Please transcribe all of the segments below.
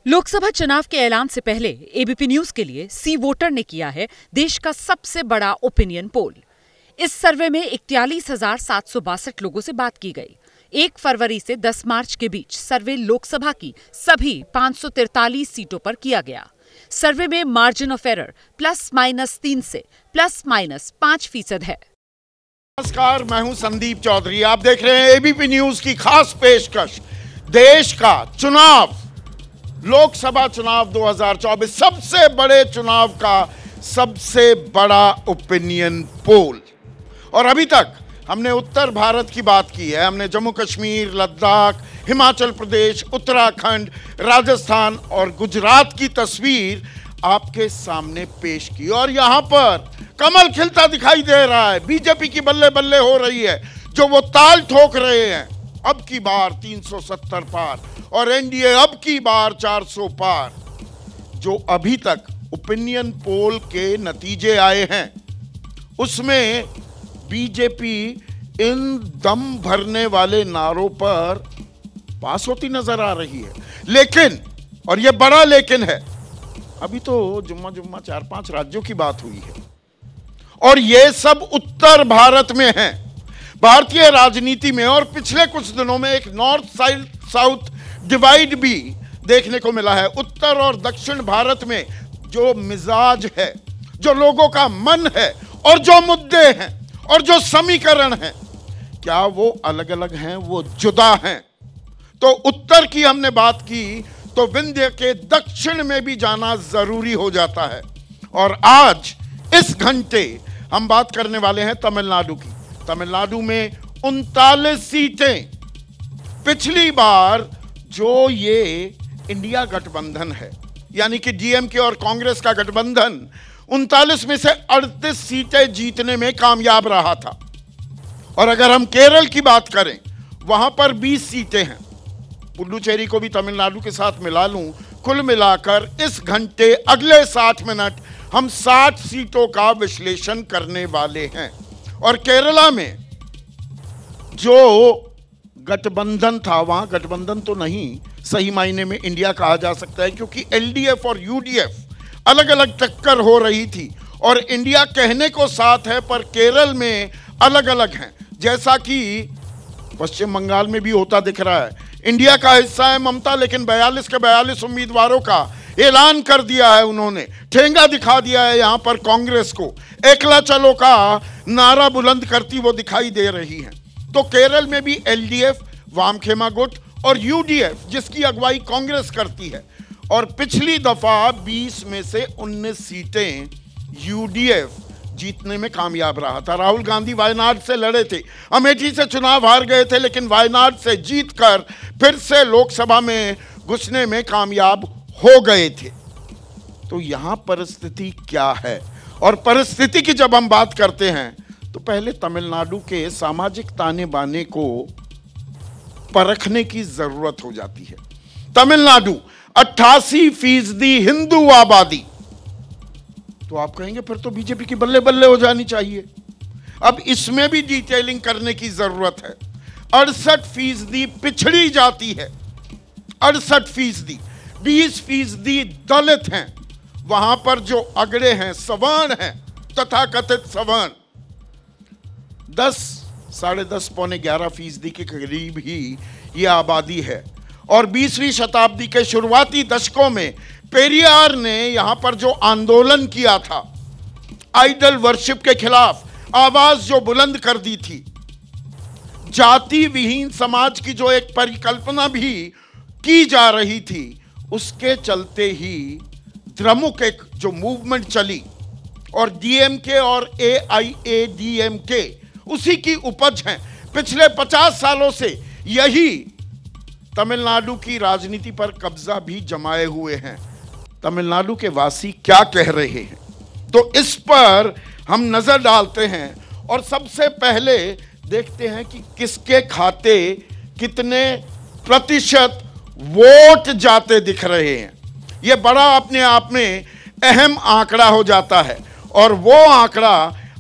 लोकसभा चुनाव के ऐलान से पहले एबीपी न्यूज के लिए सी वोटर ने किया है देश का सबसे बड़ा ओपिनियन पोल। इस सर्वे में 41,762 लोगों से बात की गई। 1 फरवरी से 10 मार्च के बीच सर्वे लोकसभा की सभी 543 सीटों पर किया गया। सर्वे में मार्जिन ऑफ एरर +-3 से +-5% है। नमस्कार, मैं हूं संदीप चौधरी। आप देख रहे हैं एबीपी न्यूज की खास पेशकश। देश का चुनाव, लोकसभा चुनाव 2024, सबसे बड़े चुनाव का सबसे बड़ा ओपिनियन पोल। और अभी तक हमने उत्तर भारत की बात की है, हमने जम्मू कश्मीर, लद्दाख, हिमाचल प्रदेश, उत्तराखंड, राजस्थान और गुजरात की तस्वीर आपके सामने पेश की। और यहां पर कमल खिलता दिखाई दे रहा है। बीजेपी की बल्ले बल्ले हो रही है, जो वो ताल ठोक रहे हैं। अब की बार 370 पार और एनडीए अब की बार 400 पार। जो अभी तक ओपिनियन पोल के नतीजे आए हैं, उसमें बीजेपी इन दम भरने वाले नारों पर पास होती नजर आ रही है। लेकिन, और यह बड़ा लेकिन है, अभी तो जुम्मा 4-5 राज्यों की बात हुई है और ये सब उत्तर भारत में है। भारतीय राजनीति में और पिछले कुछ दिनों में एक नॉर्थ साउथ डिवाइड भी देखने को मिला है। उत्तर और दक्षिण भारत में जो मिजाज है, जो लोगों का मन है और जो मुद्दे हैं और जो समीकरण हैं, क्या वो अलग अलग हैं, वो जुदा हैं। तो उत्तर की हमने बात की तो विंध्य के दक्षिण में भी जाना जरूरी हो जाता है। और आज इस घंटे हम बात करने वाले हैं तमिलनाडु की। तमिलनाडु में 39 सीटें। पिछली बार जो ये इंडिया गठबंधन है, यानी कि डीएमके और कांग्रेस का गठबंधन, 39 में से 38 सीटें जीतने में कामयाब रहा था। और अगर हम केरल की बात करें, वहां पर 20 सीटें हैं। पुडुचेरी को भी तमिलनाडु के साथ मिला लूं, कुल मिलाकर इस घंटे अगले 60 मिनट हम 60 सीटों का विश्लेषण करने वाले हैं। और केरला में जो गठबंधन था, वहां गठबंधन तो नहीं, सही मायने में इंडिया कहा जा सकता है, क्योंकि एलडीएफ और यूडीएफ अलग अलग टक्कर हो रही थी। और इंडिया कहने को साथ है, पर केरल में अलग अलग हैं। जैसा कि पश्चिम बंगाल में भी होता दिख रहा है। इंडिया का हिस्सा है ममता, लेकिन 42 के 42 उम्मीदवारों का ऐलान कर दिया है उन्होंने। ठेंगा दिखा दिया है यहां पर कांग्रेस को। एकला चलो का नारा बुलंद करती वो दिखाई दे रही हैं। तो केरल में भी एलडीएफ, वामखेमा गुट और यूडीएफ, जिसकी अगुवाई कांग्रेस करती है। और पिछली दफा 20 में से 19 सीटें यूडीएफ जीतने में कामयाब रहा था। राहुल गांधी वायनाड से लड़े थे, अमेठी से चुनाव हार गए थे, लेकिन वायनाड से जीतकर फिर से लोकसभा में घुसने में कामयाब हो गए थे। तो यहां परिस्थिति क्या है? और परिस्थिति की जब हम बात करते हैं तो पहले तमिलनाडु के सामाजिक ताने बाने को परखने की जरूरत हो जाती है। तमिलनाडु 88% हिंदू आबादी। तो आप कहेंगे फिर तो बीजेपी की बल्ले बल्ले हो जानी चाहिए। अब इसमें भी डिटेलिंग करने की जरूरत है। 68% पिछड़ी जाति है, 68%। 20% दलित हैं। वहां पर जो अगड़े हैं, सवर्ण हैं, तथाकथित सवर्ण, 10-10.5 पौने 11% के करीब ही ये आबादी है। और 20वीं शताब्दी के शुरुआती दशकों में पेरियार ने यहां पर जो आंदोलन किया था, आइडल वर्शिप के खिलाफ आवाज जो बुलंद कर दी थी, जाति विहीन समाज की जो एक परिकल्पना भी की जा रही थी, उसके चलते ही द्रमुक एक जो मूवमेंट चली और डीएमके और एआईएडीएमके उसी की उपज हैं। पिछले 50 सालों से यही तमिलनाडु की राजनीति पर कब्जा भी जमाए हुए हैं। तमिलनाडु के वासी क्या कह रहे हैं, तो इस पर हम नजर डालते हैं। और सबसे पहले देखते हैं कि किसके खाते कितने प्रतिशत वोट जाते दिख रहे हैं। यह बड़ा अपने आप में अहम आंकड़ा हो जाता है। और वो आंकड़ा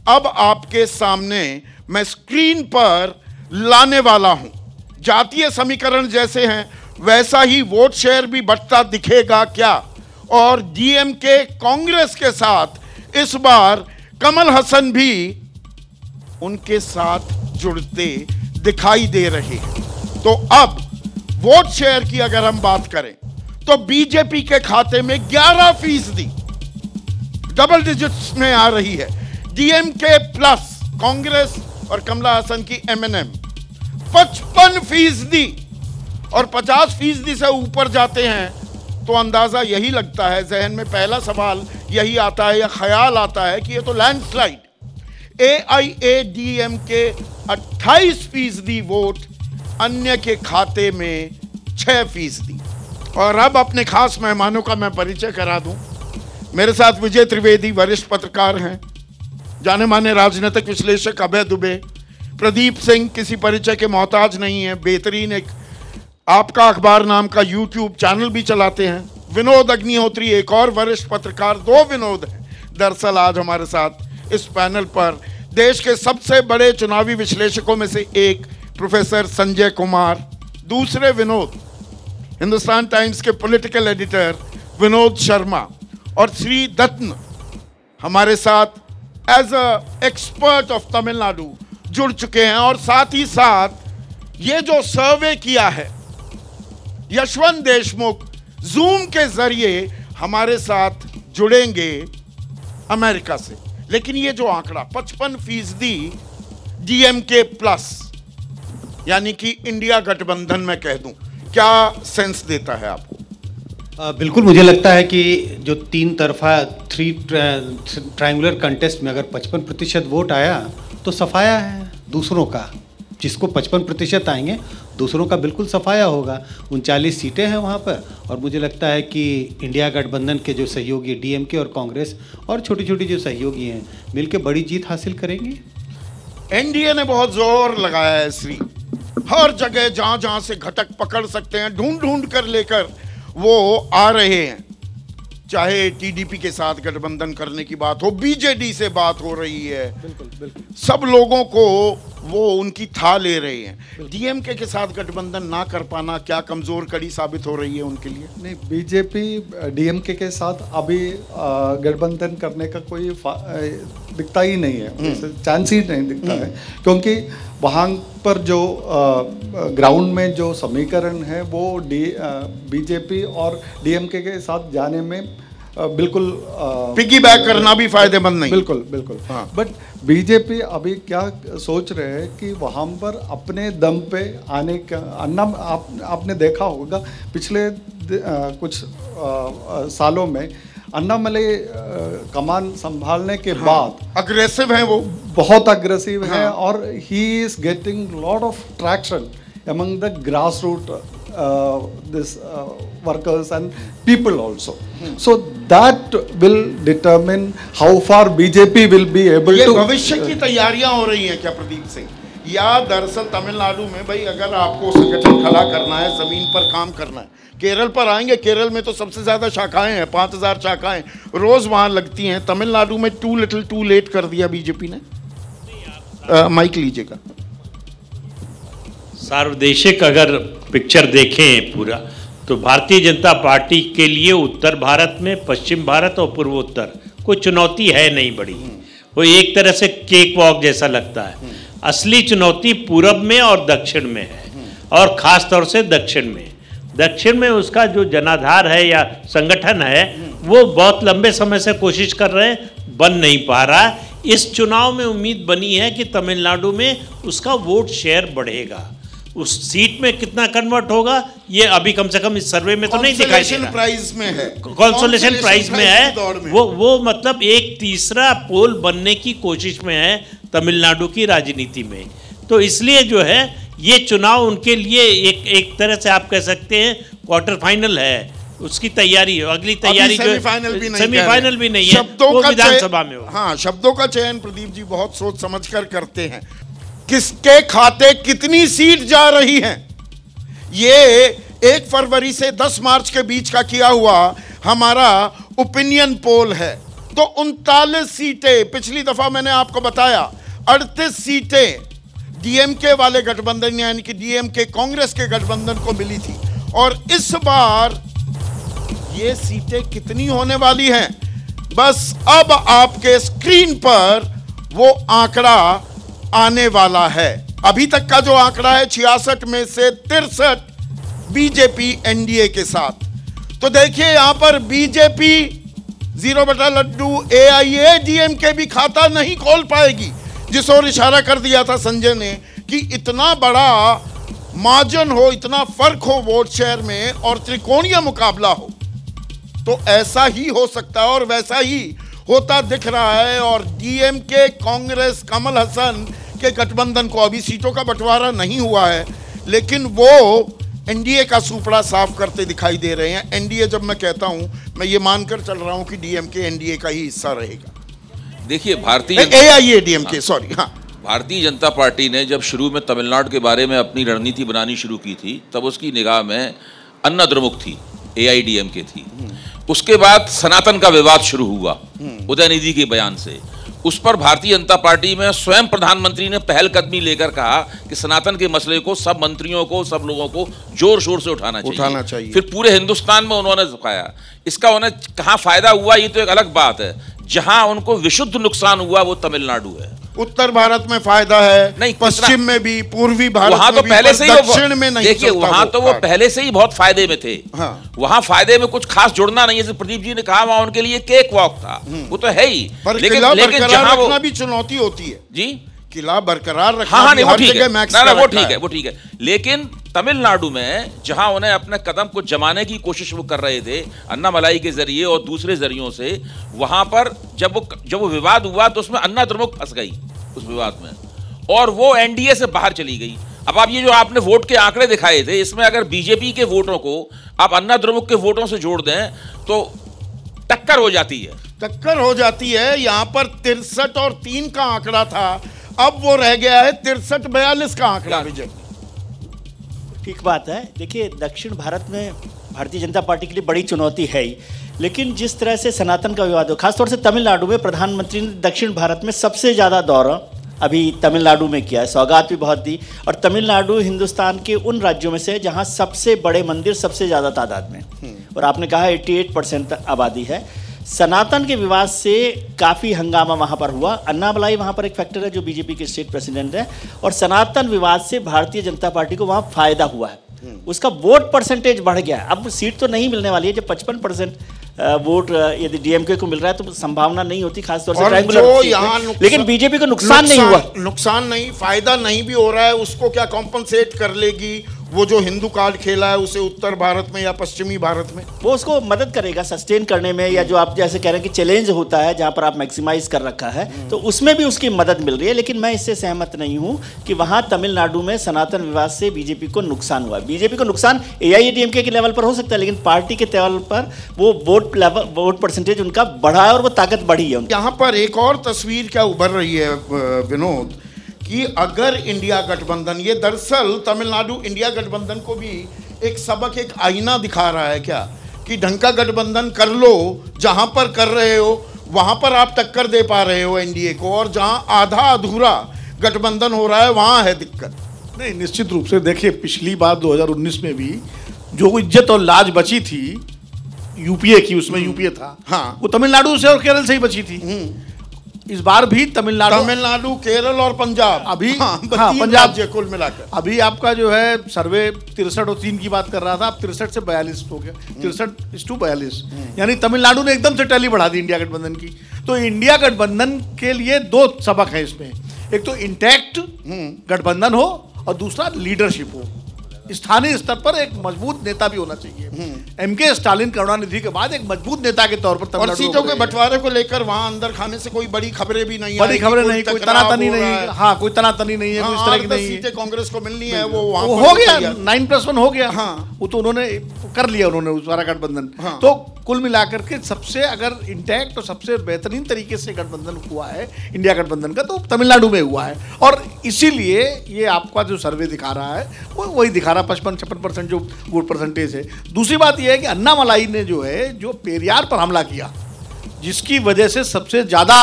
अब आपके सामने मैं स्क्रीन पर लाने वाला हूं। जातीय समीकरण जैसे हैं वैसा ही वोट शेयर भी बढ़ता दिखेगा क्या? और डीएमके कांग्रेस के साथ इस बार कमल हसन भी उनके साथ जुड़ते दिखाई दे रहे हैं। तो अब वोट शेयर की अगर हम बात करें तो बीजेपी के खाते में 11% डबल डिजिट्स में आ रही है। डीएमके प्लस कांग्रेस और कमला हसन की एमएनएम 55% और 50% से ऊपर जाते हैं तो अंदाजा यही लगता है, जहन में पहला सवाल यही आता है या ख्याल आता है कि ये तो लैंडस्लाइड। एआईएडीएमके 28% वोट, अन्य के खाते में 6%। और अब अपने खास मेहमानों का मैं परिचय करा दूं। मेरे साथ विजय त्रिवेदी वरिष्ठ पत्रकार हैं, जाने माने राजनीतिक विश्लेषक अभय दुबे, प्रदीप सिंह किसी परिचय के मोहताज नहीं है, बेहतरीन एक आपका अखबार नाम का यूट्यूब चैनल भी चलाते हैं, विनोद अग्निहोत्री एक और वरिष्ठ पत्रकार, 2 विनोद हैं दरअसल आज हमारे साथ इस पैनल पर। देश के सबसे बड़े चुनावी विश्लेषकों में से एक प्रोफेसर संजय कुमार, दूसरे विनोद हिंदुस्तान टाइम्स के पॉलिटिकल एडिटर विनोद शर्मा, और श्री दत्न हमारे साथ as a expert of Tamil Nadu जुड़ चुके हैं। और साथ ही साथ ये जो सर्वे किया है यशवंत देशमुख जूम के जरिए हमारे साथ जुड़ेंगे अमेरिका से। लेकिन ये जो आंकड़ा 55% डीएमके प्लस यानी कि इंडिया गठबंधन में कह दूं, क्या सेंस देता है आपको? बिल्कुल, मुझे लगता है कि जो 3 तरफा ट्रायंगुलर कंटेस्ट में अगर 55% वोट आया तो सफाया है दूसरों का। जिसको 55% आएंगे दूसरों का बिल्कुल सफाया होगा। 39 सीटें हैं वहाँ पर, और मुझे लगता है कि इंडिया गठबंधन के जो सहयोगी डीएमके और कांग्रेस और छोटी छोटी जो सहयोगी हैं मिलकर बड़ी जीत हासिल करेंगे। एनडीए ने बहुत जोर लगाया है श्री, हर जगह जहां जहां से घटक पकड़ सकते हैं ढूंढ ढूंढ कर लेकर वो आ रहे हैं। चाहे टीडीपी के साथ गठबंधन करने की बात हो, बीजेडी से बात हो रही है, बिल्कुल बिल्कुल, सब लोगों को वो उनकी था ले रहे हैं। डीएमके के साथ गठबंधन ना कर पाना क्या कमजोर कड़ी साबित हो रही है उनके लिए? नहीं, बीजेपी डीएमके के साथ अभी गठबंधन करने का कोई दिखता ही नहीं है, चांस ही नहीं दिखता है, क्योंकि वहाँ पर जो ग्राउंड में जो समीकरण है वो बीजेपी और डीएमके के साथ जाने में बिल्कुल पिगी बैक करना भी फायदेमंद नहीं। बिल्कुल बिल्कुल, हाँ। बट बीजेपी अभी क्या सोच रहे हैं कि वहाँ पर अपने दम पे आने का आपने देखा होगा पिछले कुछ सालों में अन्नामलई कमान संभालने के बाद अग्रेसिव हैं, वो बहुत अग्रेसिव है, और he is getting lot of traction among the grassroots this workers and people also. So that will determine how far BJP will be able ये to. भविष्य की तैयारियां हो रही हैं क्या प्रदीप सिंह? या दरअसल तमिलनाडु में भाई अगर आपको संगठन खड़ा करना है, जमीन पर काम करना है, केरल पर आएंगे, केरल में तो सबसे ज्यादा शाखाएं हैं, 5000 शाखाएं रोज वहां लगती हैं। तमिलनाडु में टू लिटिल टू लेट कर दिया बीजेपी ने। माइक लीजिएगा। सार्वदेशिक अगर पिक्चर देखें पूरा, तो भारतीय जनता पार्टी के लिए उत्तर भारत में, पश्चिम भारत और पूर्वोत्तर कोई चुनौती है नहीं बड़ी। वो एक तरह से केक वॉक जैसा लगता है। असली चुनौती पूरब में और दक्षिण में है, और ख़ास तौर से दक्षिण में। दक्षिण में उसका जो जनाधार है या संगठन है वो बहुत लंबे समय से कोशिश कर रहे हैं, बन नहीं पा रहा। इस चुनाव में उम्मीद बनी है कि तमिलनाडु में उसका वोट शेयर बढ़ेगा। उस सीट में कितना कन्वर्ट होगा ये अभी कम से कम इस सर्वे में तो नहीं दिखाई दे रहा। प्राइज में है, कंसोलेशन प्राइज में है, वो मतलब एक तीसरा पोल बनने की कोशिश में है तमिलनाडु की राजनीति में। तो इसलिए जो है ये चुनाव उनके लिए एक तरह से आप कह सकते हैं क्वार्टर फाइनल है, उसकी तैयारी है। अगली तैयारी जो सेमीफाइनल भी नहीं है, वो विधानसभा में होगा। हाँ, शब्दों का चयन प्रदीप जी बहुत सोच समझ कर करते हैं। किसके खाते कितनी सीट जा रही हैं, ये 1 फरवरी से 10 मार्च के बीच का किया हुआ हमारा ओपिनियन पोल है। तो 39 सीटें, पिछली दफा मैंने आपको बताया 38 सीटें डीएमके वाले गठबंधन यानी कि डीएमके कांग्रेस के गठबंधन को मिली थी, और इस बार ये सीटें कितनी होने वाली हैं, बस अब आपके स्क्रीन पर वो आंकड़ा आने वाला है। अभी तक का जो आंकड़ा है 66 में से 63 बीजेपी एनडीए के साथ। तो देखिए यहां पर बीजेपी 0 बटा लड्डू एआईएडीएमके भी खाता नहीं खोल पाएगी, जिस ओर इशारा कर दिया था संजय ने कि इतना बड़ा मार्जिन हो, इतना फर्क हो वोट शेयर में और त्रिकोणीय मुकाबला हो, तो ऐसा ही हो सकता है और वैसा ही होता दिख रहा है। और डीएमके, कांग्रेस, कमल हसन के गठबंधन को अभी सीटों का बंटवारा नहीं हुआ है, लेकिन वो एनडीए का सुपड़ा साफ करते दिखाई दे रहे हैं। एनडीए जब मैं कहता हूं, मैं ये मानकर चल रहा हूं कि डीएमके एनडीए का ही हिस्सा रहेगा। देखिए एआईएडीएमके, सॉरी, हाँ, भारतीय जनता पार्टी ने जब शुरू में तमिलनाडु के बारे में अपनी रणनीति बनानी शुरू की थी, तब उसकी निगाह में अन्ना द्रमुक थी, एआईडीएमके थी। उसके बाद सनातन का विवाद शुरू हुआ उदयनिधि के बयान से। उस पर भारतीय जनता पार्टी में स्वयं प्रधानमंत्री ने पहलकदमी लेकर कहा कि सनातन के मसले को सब मंत्रियों को, सब लोगों को जोर शोर से उठाना चाहिए। फिर पूरे हिंदुस्तान में उन्होंने उठाया। इसका उन्हें कहाँ फायदा हुआ ये तो एक अलग बात है। जहां उनको विशुद्ध नुकसान हुआ वो तमिलनाडु है। उत्तर भारत में फायदा है, नहीं, पश्चिम में भी, पूर्वी भारत वहां तो पहले से ही, दक्षिण में नहीं। देखिए वहां तो वो पहले से ही बहुत फायदे में थे। हाँ। वहां फायदे में कुछ खास जुड़ना नहीं है, जैसे प्रदीप जी ने कहा, वहां उनके लिए केक वॉक था, वो तो है ही। लेकिन जहां रखना भी चुनौती होती है जी, किला बरकरार रखना। हाँ, वो ठीक है, वो ठीक है। लेकिन तमिलनाडु में जहां उन्हें अपने कदम को जमाने की कोशिश वो कर रहे थे अन्नामलाई के जरिए और दूसरे जरियों से, वहां पर जब वो विवाद हुआ तो उसमें अन्ना द्रमुक फंस गई उस विवाद में, और वो एनडीए से बाहर चली गई। अब आप ये जो आपने वोट के आंकड़े दिखाए थे, इसमें अगर बीजेपी के वोटों को आप अन्ना द्रमुक के वोटों से जोड़ दें तो टक्कर हो जाती है। यहां पर 63 और 3 का आंकड़ा था, अब वो रह गया है 63-42 का आंकड़ा। विजय, ठीक बात है। देखिए दक्षिण भारत में भारतीय जनता पार्टी के लिए बड़ी चुनौती है ही, लेकिन जिस तरह से सनातन का विवाद हो, खासतौर से तमिलनाडु में प्रधानमंत्री ने दक्षिण भारत में सबसे ज़्यादा दौरा अभी तमिलनाडु में किया है, सौगात भी बहुत दी। और तमिलनाडु हिंदुस्तान के उन राज्यों में से जहाँ सबसे बड़े मंदिर सबसे ज़्यादा तादाद में, और आपने कहा 88% आबादी है। सनातन के विवाद से काफ़ी हंगामा वहाँ पर हुआ। अन्नामलाई वहाँ पर एक फैक्टर है जो बीजेपी के स्टेट प्रेसिडेंट है, और सनातन विवाद से भारतीय जनता पार्टी को वहाँ फायदा हुआ है, उसका वोट परसेंटेज बढ़ गया है। अब सीट तो नहीं मिलने वाली है, जब 55% वोट यदि डीएमके को मिल रहा है तो संभावना नहीं होती, खासतौर से ट्रायंगुलर। लेकिन बीजेपी को नुकसान नहीं हुआ, नुकसान नहीं, फायदा नहीं भी हो रहा है, उसको क्या कॉम्पनसेट कर लेगी? वो जो हिंदू कार्ड खेला है उसे उत्तर भारत में या पश्चिमी भारत में, वो उसको मदद करेगा सस्टेन करने में, या जो आप जैसे कह रहे हैं कि चैलेंज होता है जहां पर आप मैक्सिमाइज कर रखा है, तो उसमें भी उसकी मदद मिल रही है। लेकिन मैं इससे सहमत नहीं हूं कि वहां तमिलनाडु में सनातन विवाद से बीजेपी को नुकसान हुआ। बीजेपी को नुकसान एआईएडीएमके के लेवल पर हो सकता है, लेकिन पार्टी के लेवल पर वो वोट परसेंटेज उनका बढ़ा है और वो ताकत बढ़ी है। यहाँ पर एक और तस्वीर क्या उभर रही है विनोद, कि अगर इंडिया गठबंधन, ये दरअसल तमिलनाडु इंडिया गठबंधन को भी एक सबक, एक आईना दिखा रहा है क्या, कि ढंग का गठबंधन कर लो, जहां पर कर रहे हो वहां पर आप टक्कर दे पा रहे हो एनडीए को, और जहां आधा अधूरा गठबंधन हो रहा है वहां है दिक्कत। नहीं, निश्चित रूप से देखिए, पिछली बार 2019 में भी जो इज्जत और लाज बची थी यूपीए की, उसमें यूपीए था, हाँ, वो तमिलनाडु से और केरल से ही बची थी। इस बार भी तमिलनाडु, केरल और पंजाब, अभी हाँ, पंजाब कुल मिलाकर अभी आपका जो है सर्वे 63 और 3 की बात कर रहा था, अब 63 से 42 हो गया, 63:42, यानी तमिलनाडु ने एकदम से टैली बढ़ा दी इंडिया गठबंधन की। तो इंडिया गठबंधन के लिए 2 सबक हैं इसमें, एक तो इंटैक्ट गठबंधन हो और दूसरा लीडरशिप हो। स्थानीय स्तर पर एक मजबूत नेता भी होना चाहिए। एमके स्टालिन करुणानिधि के बाद एक मजबूत नेता के तौर पर, और सीटों के बंटवारे को लेकर वहां अंदर खाने से कोई बड़ी खबरें भी नहीं, बड़ी खबरें नहीं, कोई तनातनी नहीं, हाँ, कोई तनातनी नहीं है, कोई इस तरह की नहीं है। सीटें कांग्रेस को मिलनी है, वो हो गया, 9+1 हो गया, हाँ, वो तो उन्होंने कर लिया, उन्होंने उस सारा गठबंधन। तो कुल मिलाकर के सबसे अगर इंटैक्ट और सबसे बेहतरीन तरीके से गठबंधन हुआ है इंडिया गठबंधन का, तो तमिलनाडु में हुआ है। और इसीलिए ये आपका जो सर्वे दिखा रहा है वो वही दिखा रहा है, 55-56% जो वोट परसेंटेज है। दूसरी बात यह है कि अन्नामलाई ने जो पेरियार पर हमला किया, जिसकी वजह से सबसे ज़्यादा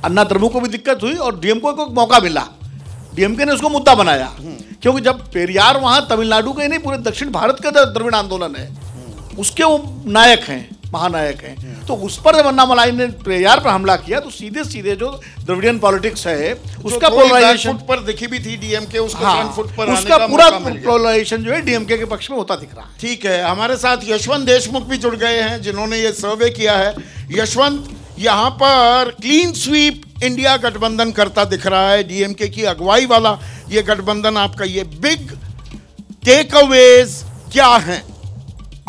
अन्ना द्रमुक को भी दिक्कत हुई और डीएमके को मौका मिला। डीएमके ने उसको मुद्दा बनाया, क्योंकि जब पेरियार वहां तमिलनाडु का ही नहीं पूरे दक्षिण भारत का द्रविड़ आंदोलन है, उसके वो नायक हैं, महानायक हैं। तो उस पर जब अन्नामलाई ने पेरियार पर हमला किया तो सीधे सीधे जो द्रविडियन पॉलिटिक्स है उसका पोलराइजेशन फुट पर दिखी भी थी डीएमके, उसको हाँ, फुट पर उसका पूरा पोलराइजेशन जो है डीएमके के पक्ष में होता दिख रहा है। ठीक है, हमारे साथ यशवंत देशमुख भी जुड़ गए हैं जिन्होंने ये सर्वे किया है। यशवंत, यहाँ पर क्लीन स्वीप इंडिया गठबंधन करता दिख रहा है, डीएमके की अगुवाई वाला ये गठबंधन आपका, ये बिग टेक अवेज क्या हैं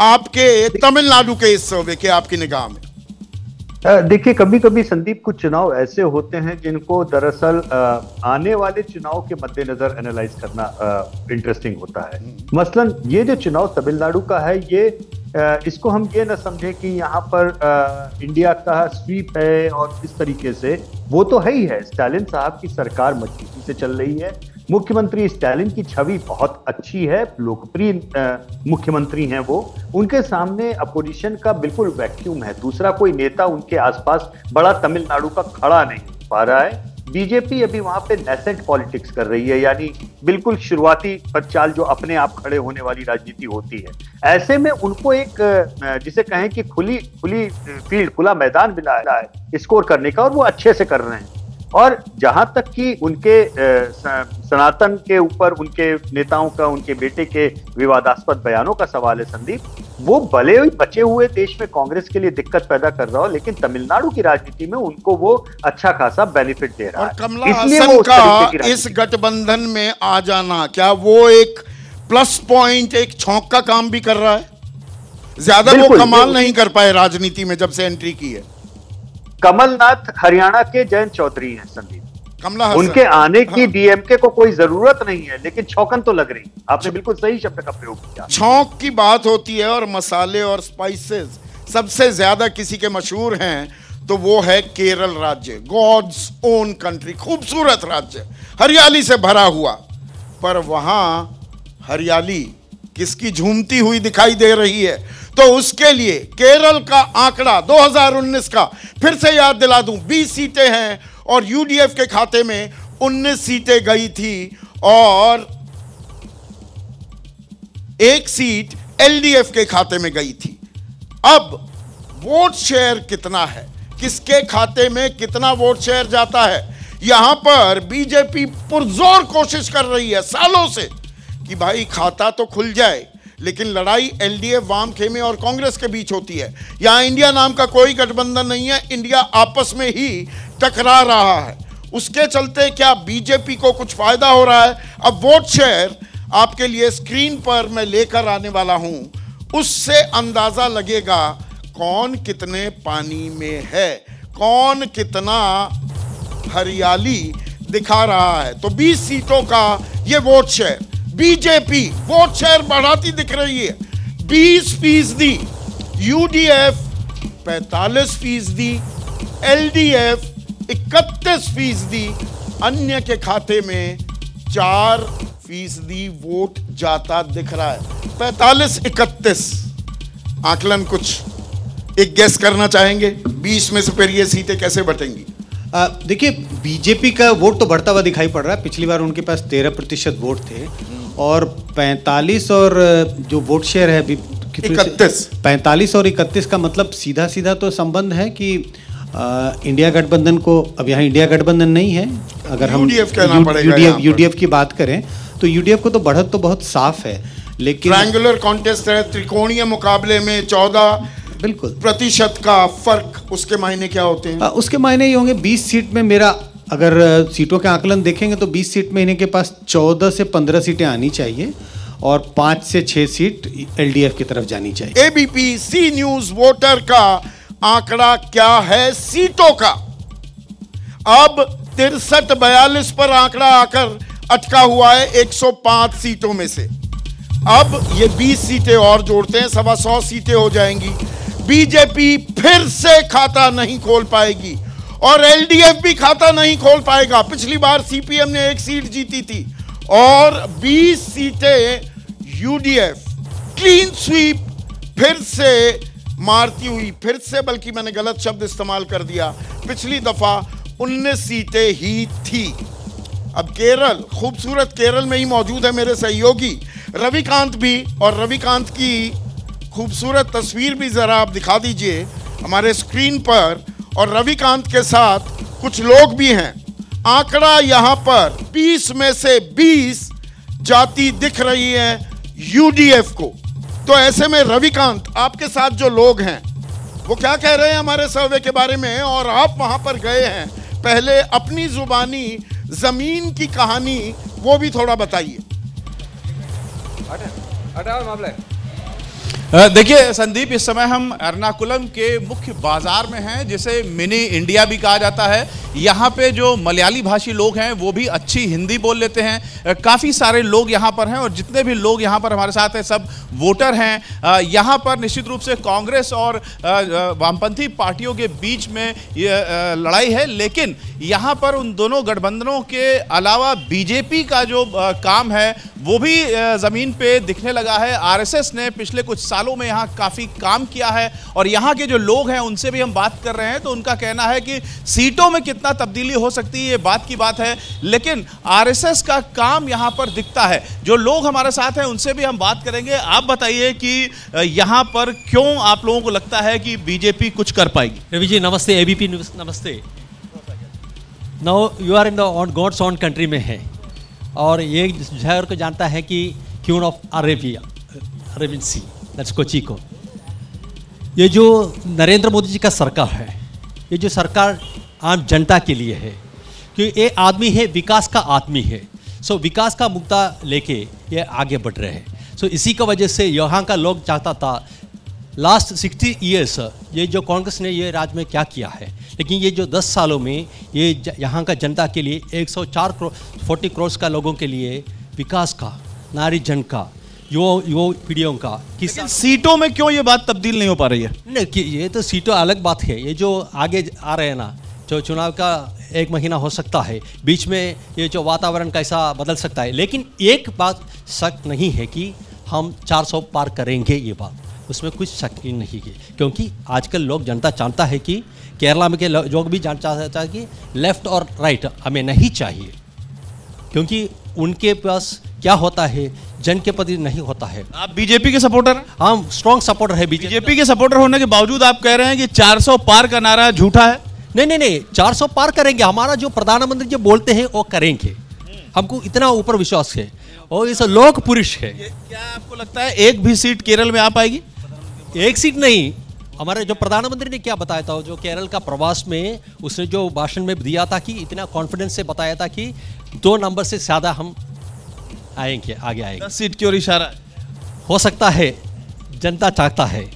आपके तमिलनाडु के इस सर्वे के, आपकी निगाह में? देखिए, कभी कभी संदीप कुछ चुनाव ऐसे होते हैं जिनको दरअसल आने वाले चुनाव के मद्देनजर एनालाइज करना इंटरेस्टिंग होता है। मसलन ये जो चुनाव तमिलनाडु का है, ये इसको हम ये ना समझें कि यहाँ पर इंडिया का स्वीप है और इस तरीके से, वो तो है ही है। स्टालिन साहब की सरकार मजबूती से चल रही है, मुख्यमंत्री स्टालिन की छवि बहुत अच्छी है, लोकप्रिय मुख्यमंत्री हैं वो, उनके सामने अपोजिशन का बिल्कुल वैक्यूम है, दूसरा कोई नेता उनके आसपास बड़ा तमिलनाडु का खड़ा नहीं हो पा रहा है। बीजेपी अभी वहां पे नेसेंट पॉलिटिक्स कर रही है, यानी बिल्कुल शुरुआती पदचाल जो अपने आप खड़े होने वाली राजनीति होती है। ऐसे में उनको एक जिसे कहें कि खुली फील्ड, खुला मैदान मिला है स्कोर करने का, और वो अच्छे से कर रहे हैं। और जहां तक कि उनके सनातन के ऊपर उनके नेताओं का, उनके बेटे के विवादास्पद बयानों का सवाल है संदीप, वो भले ही बचे हुए देश में कांग्रेस के लिए दिक्कत पैदा कर रहा हो, लेकिन तमिलनाडु की राजनीति में उनको वो अच्छा खासा बेनिफिट दे रहा है। और कमला हासन का इस गठबंधन में आ जाना, क्या वो एक प्लस पॉइंट, एक छौंक का काम भी कर रहा है? ज्यादा वो कमाल नहीं कर पाए राजनीति में जब से एंट्री की है। कमलनाथ हरियाणा के जयंत चौधरी हैं संदीप, कमला हासन, उनके आने की डीएमके को कोई जरूरत नहीं है, लेकिन छौकन तो लग रही। आपने बिल्कुल सही शब्द का प्रयोग किया। छौंक की बात होती है और मसाले और स्पाइसेस सबसे ज्यादा किसी के मशहूर हैं तो वो है केरल राज्य, गॉड्स ओन कंट्री, खूबसूरत राज्य, हरियाली से भरा हुआ। पर वहां हरियाली किसकी झूमती हुई दिखाई दे रही है? तो उसके लिए केरल का आंकड़ा 2019 का फिर से याद दिला दूं, 20 सीटें हैं और यूडीएफ के खाते में 19 सीटें गई थी और 1 सीट एलडीएफ के खाते में गई थी। अब वोट शेयर कितना है, किसके खाते में कितना वोट शेयर जाता है, यहां पर बीजेपी पुरजोर कोशिश कर रही है सालों से कि भाई खाता तो खुल जाए, लेकिन लड़ाई एलडीएफ, वाम खेमे और कांग्रेस के बीच होती है। यहां इंडिया नाम का कोई गठबंधन नहीं है, इंडिया आपस में ही टकरा रहा है। उसके चलते क्या बीजेपी को कुछ फायदा हो रहा है? अब वोट शेयर आपके लिए स्क्रीन पर मैं लेकर आने वाला हूं, उससे अंदाजा लगेगा कौन कितने पानी में है, कौन कितना हरियाली दिखा रहा है। तो 20 सीटों का ये vote share, BJP vote share बढ़ाती दिख रही है 20%, यूडीएफ 45%, एलडीएफ 31%, अन्य के खाते में 4% वोट जाता दिख रहा है। 45-31 आकलन कुछ एक गेस करना चाहेंगे? 20 में से फिर ये सीटें कैसे बटेंगी? देखिए, बीजेपी का वोट तो बढ़ता हुआ दिखाई पड़ रहा है। पिछली बार उनके पास 13% वोट थे और 45 और जो वोट शेयर है 31, 45 और 31 का मतलब सीधा सीधा तो संबंध है कि इंडिया गठबंधन को, अब यहाँ इंडिया गठबंधन नहीं है, अगर हम यूडीएफ की बात करें तो यूडीएफ को तो बढ़त तो बहुत साफ है, लेकिन ट्रायंगुलर कॉन्टेस्ट है, त्रिकोणीय मुकाबले में 14 बिल्कुल प्रतिशत का फर्क, उसके मायने क्या होते हैं? उसके मायने ये होंगे 20 सीट में, मेरा अगर सीटों के आकलन देखेंगे तो 20 सीट में इनके पास 14 से 15 सीटें आनी चाहिए और 5 से 6 सीट एलडीएफ की तरफ जानी चाहिए। एबीपी सी न्यूज वोटर का आंकड़ा क्या है सीटों का? अब 63-42 पर आंकड़ा आकर अटका हुआ है 105 सीटों में से। अब ये 20 सीटें और जोड़ते हैं, 125 सीटें हो जाएंगी। बीजेपी फिर से खाता नहीं खोल पाएगी और एलडीएफ भी खाता नहीं खोल पाएगा। पिछली बार सीपीएम ने 1 सीट जीती थी और 20 सीटें यूडीएफ क्लीन स्वीप फिर से मारती हुई, फिर से बल्कि मैंने गलत शब्द इस्तेमाल कर दिया, पिछली दफा 19 सीटें ही थी। अब केरल, खूबसूरत केरल में ही मौजूद है मेरे सहयोगी रविकांत भी, और रविकांत की खूबसूरत तस्वीर भी ज़रा आप दिखा दीजिए हमारे स्क्रीन पर। और रविकांत के साथ कुछ लोग भी हैं। आंकड़ा यहाँ पर 20 में से 20 जाति दिख रही है यूडीएफ को। तो ऐसे में रविकांत, आपके साथ जो लोग हैं वो क्या कह रहे हैं हमारे सर्वे के बारे में, और आप वहां पर गए हैं, पहले अपनी जुबानी जमीन की कहानी वो भी थोड़ा बताइए। देखिए संदीप, इस समय हम एर्नाकुलम के मुख्य बाजार में हैं, जिसे मिनी इंडिया भी कहा जाता है। यहाँ पे जो मलयाली भाषी लोग हैं वो भी अच्छी हिंदी बोल लेते हैं। काफ़ी सारे लोग यहाँ पर हैं, और जितने भी लोग यहाँ पर हमारे साथ हैं सब वोटर हैं। यहाँ पर निश्चित रूप से कांग्रेस और वामपंथी पार्टियों के बीच में ये लड़ाई है, लेकिन यहाँ पर उन दोनों गठबंधनों के अलावा बीजेपी का जो काम है वो भी ज़मीन पे दिखने लगा है। आरएसएस ने पिछले कुछ सालों में यहाँ काफ़ी काम किया है, और यहाँ के जो लोग हैं उनसे भी हम बात कर रहे हैं, तो उनका कहना है कि सीटों में कितना तब्दीली हो सकती है ये बात की बात है, लेकिन आरएसएस का काम यहाँ पर दिखता है। जो लोग हमारे साथ हैं उनसे भी हम बात करेंगे। आप बताइए कि यहाँ पर क्यों आप लोगों को लगता है कि बीजेपी कुछ कर पाएगी? रवि जी नमस्ते, एबीपी न्यूज़ नमस्ते। Now you are in the on God's on country में है, और ये शहर को जानता है कि queen of Arabian sea, that's Kochi को। ये जो नरेंद्र मोदी जी का सरकार है, ये जो सरकार आम जनता के लिए है, कि ये आदमी है, विकास का आदमी है। सो विकास का मुद्दा लेके ये आगे बढ़ रहे हैं। सो इसी का वजह से यहाँ का लोग चाहता था लास्ट 60 ईयर्स ये जो कांग्रेस ने ये राज्य में क्या किया है, लेकिन ये जो 10 सालों में ये यहाँ का जनता के लिए 104 करोड़ 40 करोड़ का लोगों के लिए विकास का, नारी जन का, युवा पीढ़ियों का, लेकिन सीटों में क्यों ये बात तब्दील नहीं हो पा रही है? नहीं कि ये तो सीटों अलग बात है। ये जो आगे आ रहे हैं ना, जो चुनाव का 1 महीना हो सकता है, बीच में ये जो वातावरण कैसा बदल सकता है, लेकिन एक बात शक नहीं है कि हम 400 पार करेंगे, ये बात उसमें कुछ शक ही नहीं है। क्योंकि आजकल लोग जनता जानता है कि केरला में के लोग भी जानता है कि लेफ्ट और राइट हमें नहीं चाहिए, क्योंकि उनके पास क्या होता है जन के प्रति नहीं होता है। आप बीजेपी के सपोर्टर हैं? हम स्ट्रॉन्ग सपोर्टर है बीजेपी के सपोर्टर होने के बावजूद आप कह रहे हैं कि 400 पार का नारा झूठा है? नहीं, 400 पार करेंगे। हमारा जो प्रधानमंत्री जो बोलते हैं वो करेंगे, हमको इतना ऊपर विश्वास है, और इस लोक पुरुष है। क्या आपको लगता है एक भी सीट केरल में आ पाएगी? एक सीट नहीं, हमारे जो प्रधानमंत्री ने क्या बताया था, जो केरल का प्रवास में उसने जो भाषण में दिया था कि इतना कॉन्फिडेंस से बताया था कि 2 नंबर से ज़्यादा हम आएंगे, आगे आएंगे। 10 सीट की ओर इशारा हो सकता है, जनता चाहता है,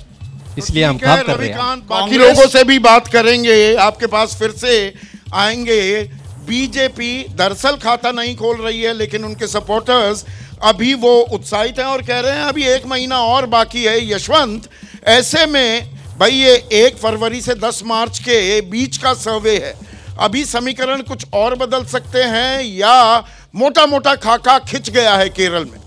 इसलिए हम काम कर रहे हैं। बाकी लोगों से भी बात करेंगे, आपके पास फिर से आएंगे। बीजेपी दरअसल खाता नहीं खोल रही है, लेकिन उनके सपोर्टर्स अभी वो उत्साहित हैं और कह रहे हैं अभी 1 महीना और बाकी है। यशवंत, ऐसे में भाई ये 1 फरवरी से 10 मार्च के बीच का सर्वे है, अभी समीकरण कुछ और बदल सकते हैं या मोटा मोटा खाका खिंच गया है केरल में?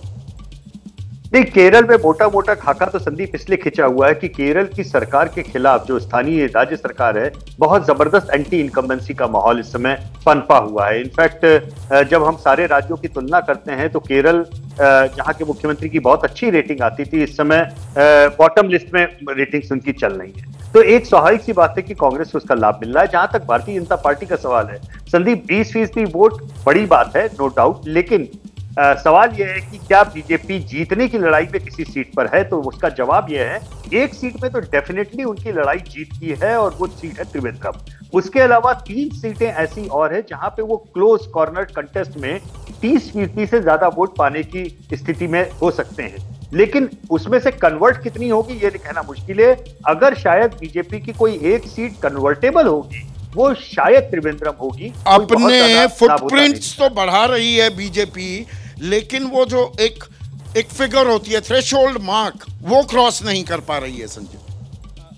नहीं, केरल में मोटा मोटा खाका तो संदीप इसलिए खिंचा हुआ है कि केरल की सरकार के खिलाफ जो स्थानीय राज्य सरकार है, बहुत जबरदस्त एंटी इनकम्बेंसी का माहौल इस समय पनपा हुआ है। इनफैक्ट जब हम सारे राज्यों की तुलना करते हैं तो केरल, जहां के मुख्यमंत्री की बहुत अच्छी रेटिंग आती थी, इस समय बॉटम लिस्ट में रेटिंग्स उनकी चल रही है। तो एक स्वाभाविक सी बात है कि कांग्रेस को उसका लाभ मिल रहा है। जहां तक भारतीय जनता पार्टी का सवाल है संदीप, 20% वोट बड़ी बात है, नो डाउट, लेकिन सवाल यह है कि क्या बीजेपी जीतने की लड़ाई में किसी सीट पर है? तो उसका जवाब यह है, एक सीट में तो डेफिनेटली उनकी लड़ाई जीत की है, और वो सीट है त्रिवेंद्रम। उसके अलावा 3 सीटें ऐसी और है जहां पे वो क्लोज कॉर्नर कंटेस्ट में 30% से ज्यादा वोट पाने की स्थिति में हो सकते हैं, लेकिन उसमें से कन्वर्ट कितनी होगी ये कहना मुश्किल है। अगर शायद बीजेपी की कोई एक सीट कन्वर्टेबल होगी, वो शायद त्रिवेंद्रम होगी। अपने फुटप्रिंट्स तो बढ़ा रही है बीजेपी, लेकिन वो जो एक फिगर होती है, थ्रेशोल्ड मार्क, वो क्रॉस नहीं कर पा रही है। संजय,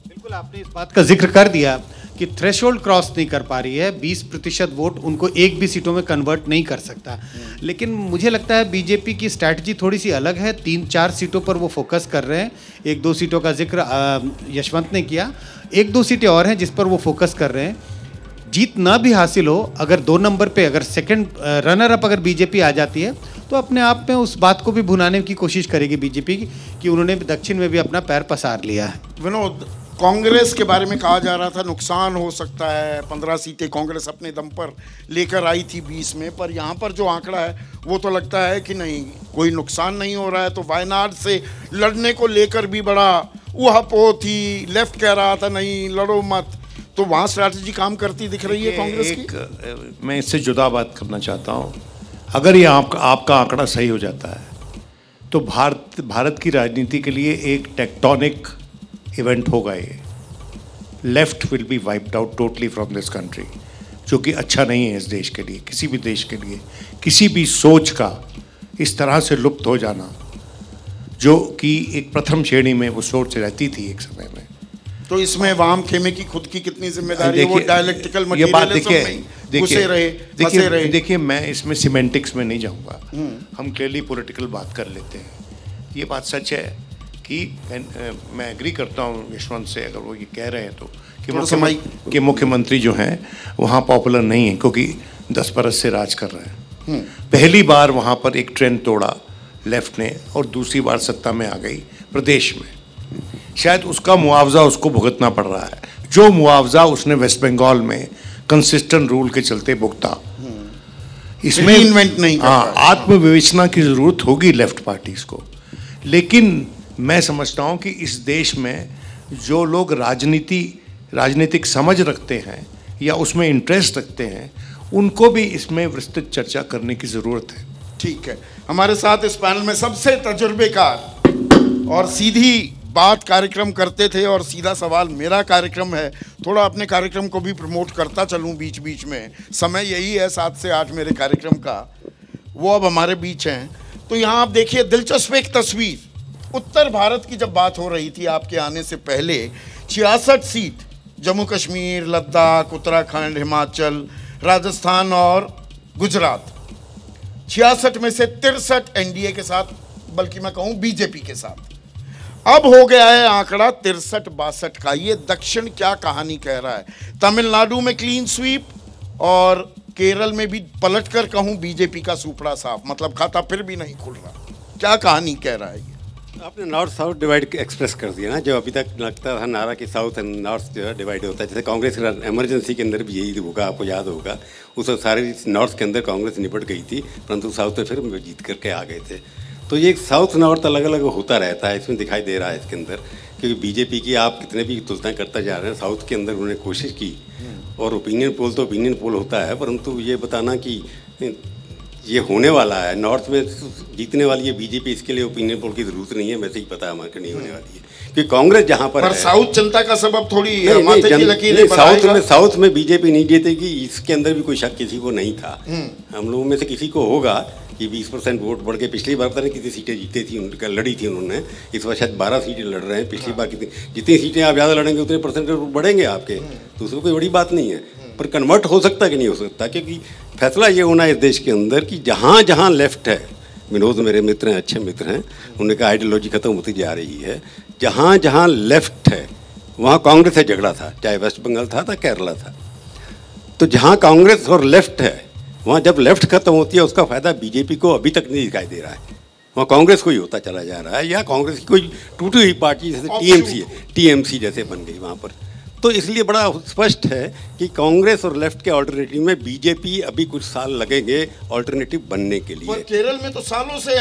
बिल्कुल आपने इस बात का जिक्र कर दिया कि थ्रेशोल्ड क्रॉस नहीं कर पा रही है। 20% वोट उनको एक भी सीटों में कन्वर्ट नहीं कर सकता, लेकिन मुझे लगता है बीजेपी की स्ट्रैटेजी थोड़ी सी अलग है। 3-4 सीटों पर वो फोकस कर रहे हैं। 1-2 सीटों का जिक्र यशवंत ने किया, 1-2 सीटें और हैं जिस पर वो फोकस कर रहे हैं। जीत ना भी हासिल हो, अगर 2 नंबर पे अगर सेकंड रनर अप अगर बीजेपी आ जाती है तो अपने आप में उस बात को भी भुनाने की कोशिश करेगी बीजेपी की कि उन्होंने दक्षिण में भी अपना पैर पसार लिया है। विनोद, कांग्रेस के बारे में कहा जा रहा था नुकसान हो सकता है, 15 सीटें कांग्रेस अपने दम पर लेकर आई थी 20 में, पर यहाँ पर जो आंकड़ा है वो तो लगता है कि नहीं, कोई नुकसान नहीं हो रहा है। तो वायनाड से लड़ने को लेकर भी बड़ा ऊहापोह थी, लेफ्ट कह रहा था नहीं लड़ो मत, तो वहाँ स्ट्रैटेजी काम करती दिख रही है कांग्रेस की। मैं इससे जुदा बात करना चाहता हूँ। अगर ये आपका आंकड़ा सही हो जाता है तो भारत की राजनीति के लिए एक टेक्टोनिक इवेंट होगा। ये left will be wiped out totally from this country, जो कि अच्छा नहीं है इस देश के लिए, किसी भी देश के लिए। किसी भी सोच का इस तरह से लुप्त हो जाना, जो कि एक प्रथम श्रेणी में वो सोच रहती थी एक समय में। तो इसमें वाम खेमे की खुद की कितनी जिम्मेदारी है? वो डायलेक्टिकल मटेरियलिज्म में घुसे रहे। देखिए, मैं इसमें सिमेंटिक्स में नहीं जाऊंगा, हम क्लियरली पॉलिटिकल बात कर लेते हैं। ये बात सच है कि मैं एग्री करता हूँ यशवंत से, अगर वो ये कह रहे हैं तो कि मुख्यमंत्री जो हैं वहाँ पॉपुलर नहीं है क्योंकि 10 बरस से राज कर रहे हैं। पहली बार वहाँ पर एक ट्रेंड तोड़ा लेफ्ट ने और दूसरी बार सत्ता में आ गई प्रदेश में। शायद उसका मुआवजा उसको भुगतना पड़ रहा है, जो मुआवजा उसने वेस्ट बंगाल में कंसिस्टेंट रूल के चलते भुगता। इसमें इन्वेंट नहीं, आत्मविवेचना की जरूरत होगी लेफ्ट पार्टीज को। लेकिन मैं समझता हूं कि इस देश में जो लोग राजनीतिक समझ रखते हैं या उसमें इंटरेस्ट रखते हैं, उनको भी इसमें विस्तृत चर्चा करने की जरूरत है। ठीक है, हमारे साथ इस पैनल में सबसे तजुर्बेकार और सीधी बात कार्यक्रम करते थे, और सीधा सवाल मेरा कार्यक्रम है, थोड़ा अपने कार्यक्रम को भी प्रमोट करता चलूं बीच बीच में, समय यही है 7 से 8 मेरे कार्यक्रम का, वो अब हमारे बीच हैं। तो यहाँ आप देखिए दिलचस्प एक तस्वीर, उत्तर भारत की जब बात हो रही थी आपके आने से पहले, 66 सीट जम्मू कश्मीर, लद्दाख, उत्तराखंड, हिमाचल, राजस्थान और गुजरात, 66 में से 63 एनडीए के साथ, बल्कि मैं कहूँ बीजेपी के साथ। अब हो गया है आंकड़ा 63-62 का। ये दक्षिण क्या कहानी कह रहा है? तमिलनाडु में क्लीन स्वीप और केरल में भी पलटकर कहूं बीजेपी का सुपड़ा साफ, मतलब खाता फिर भी नहीं खुल रहा। क्या कहानी कह रहा है ये? आपने नॉर्थ साउथ डिवाइड एक्सप्रेस कर दिया ना, जो अभी तक लगता था नारा कि साउथ एंड नॉर्थ जो है डिवाइड होता है। जैसे कांग्रेस इमरजेंसी के अंदर भी यही होगा, आपको याद होगा, उस सारे नॉर्थ के अंदर कांग्रेस निपट गई थी, परंतु साउथ में फिर जीत करके आ गए थे। तो ये एक साउथ नॉर्थ अलग अलग होता रहता है, इसमें दिखाई दे रहा है इसके अंदर, क्योंकि बीजेपी की आप कितने भी तुलना करता जा रहे हैं, साउथ के अंदर उन्होंने कोशिश की, और ओपिनियन पोल तो ओपिनियन पोल होता है, परंतु ये बताना कि ये होने वाला है नॉर्थ में जीतने वाली है बीजेपी, इसके लिए ओपिनियन पोल की जरूरत नहीं है, वैसे ही पता है हमारे नहीं होने वाली है, क्योंकि कांग्रेस जहाँ पर साउथ जनता का सबब थोड़ी साउथ में बीजेपी नहीं जीतेगी, इसके अंदर भी कोई शक किसी को नहीं था। हम लोगों में से किसी को होगा कि 20% वोट बढ़ के, पिछली बार पता नहीं कितनी सीटें जीती थी, उनका लड़ी थी उन्होंने, इस बार शायद 12 सीटें लड़ रहे हैं। पिछली बार जितनी सीटें आप ज़्यादा लड़ेंगे उतने परसेंट बढ़ेंगे आपके, तो उसमें कोई बड़ी बात नहीं है, पर कन्वर्ट हो सकता है कि नहीं हो सकता, क्योंकि फैसला ये होना है इस देश के अंदर कि जहाँ जहाँ लेफ्ट है, विनोद मेरे मित्र हैं, अच्छे मित्र हैं, उनका आइडियोलॉजी खत्म होती जा रही है, जहाँ जहाँ लेफ्ट है वहाँ कांग्रेस से झगड़ा था, चाहे वेस्ट बंगाल था केरला था। तो जहाँ कांग्रेस और लेफ्ट है वहाँ जब लेफ्ट खत्म होती है उसका फायदा बीजेपी को अभी तक नहीं दिखाई दे रहा है, वहाँ कांग्रेस को ही होता चला जा रहा है, या कांग्रेस की कोई टूटी हुई पार्टी जैसे टीएमसी जैसे बन गई वहाँ पर। तो इसलिए बड़ा स्पष्ट है कि कांग्रेस और लेफ्ट के ऑल्टरनेटिव में बीजेपी अभी कुछ साल लगेंगे ऑल्टरनेटिव बनने के लिए। पर केरल में तो सालों से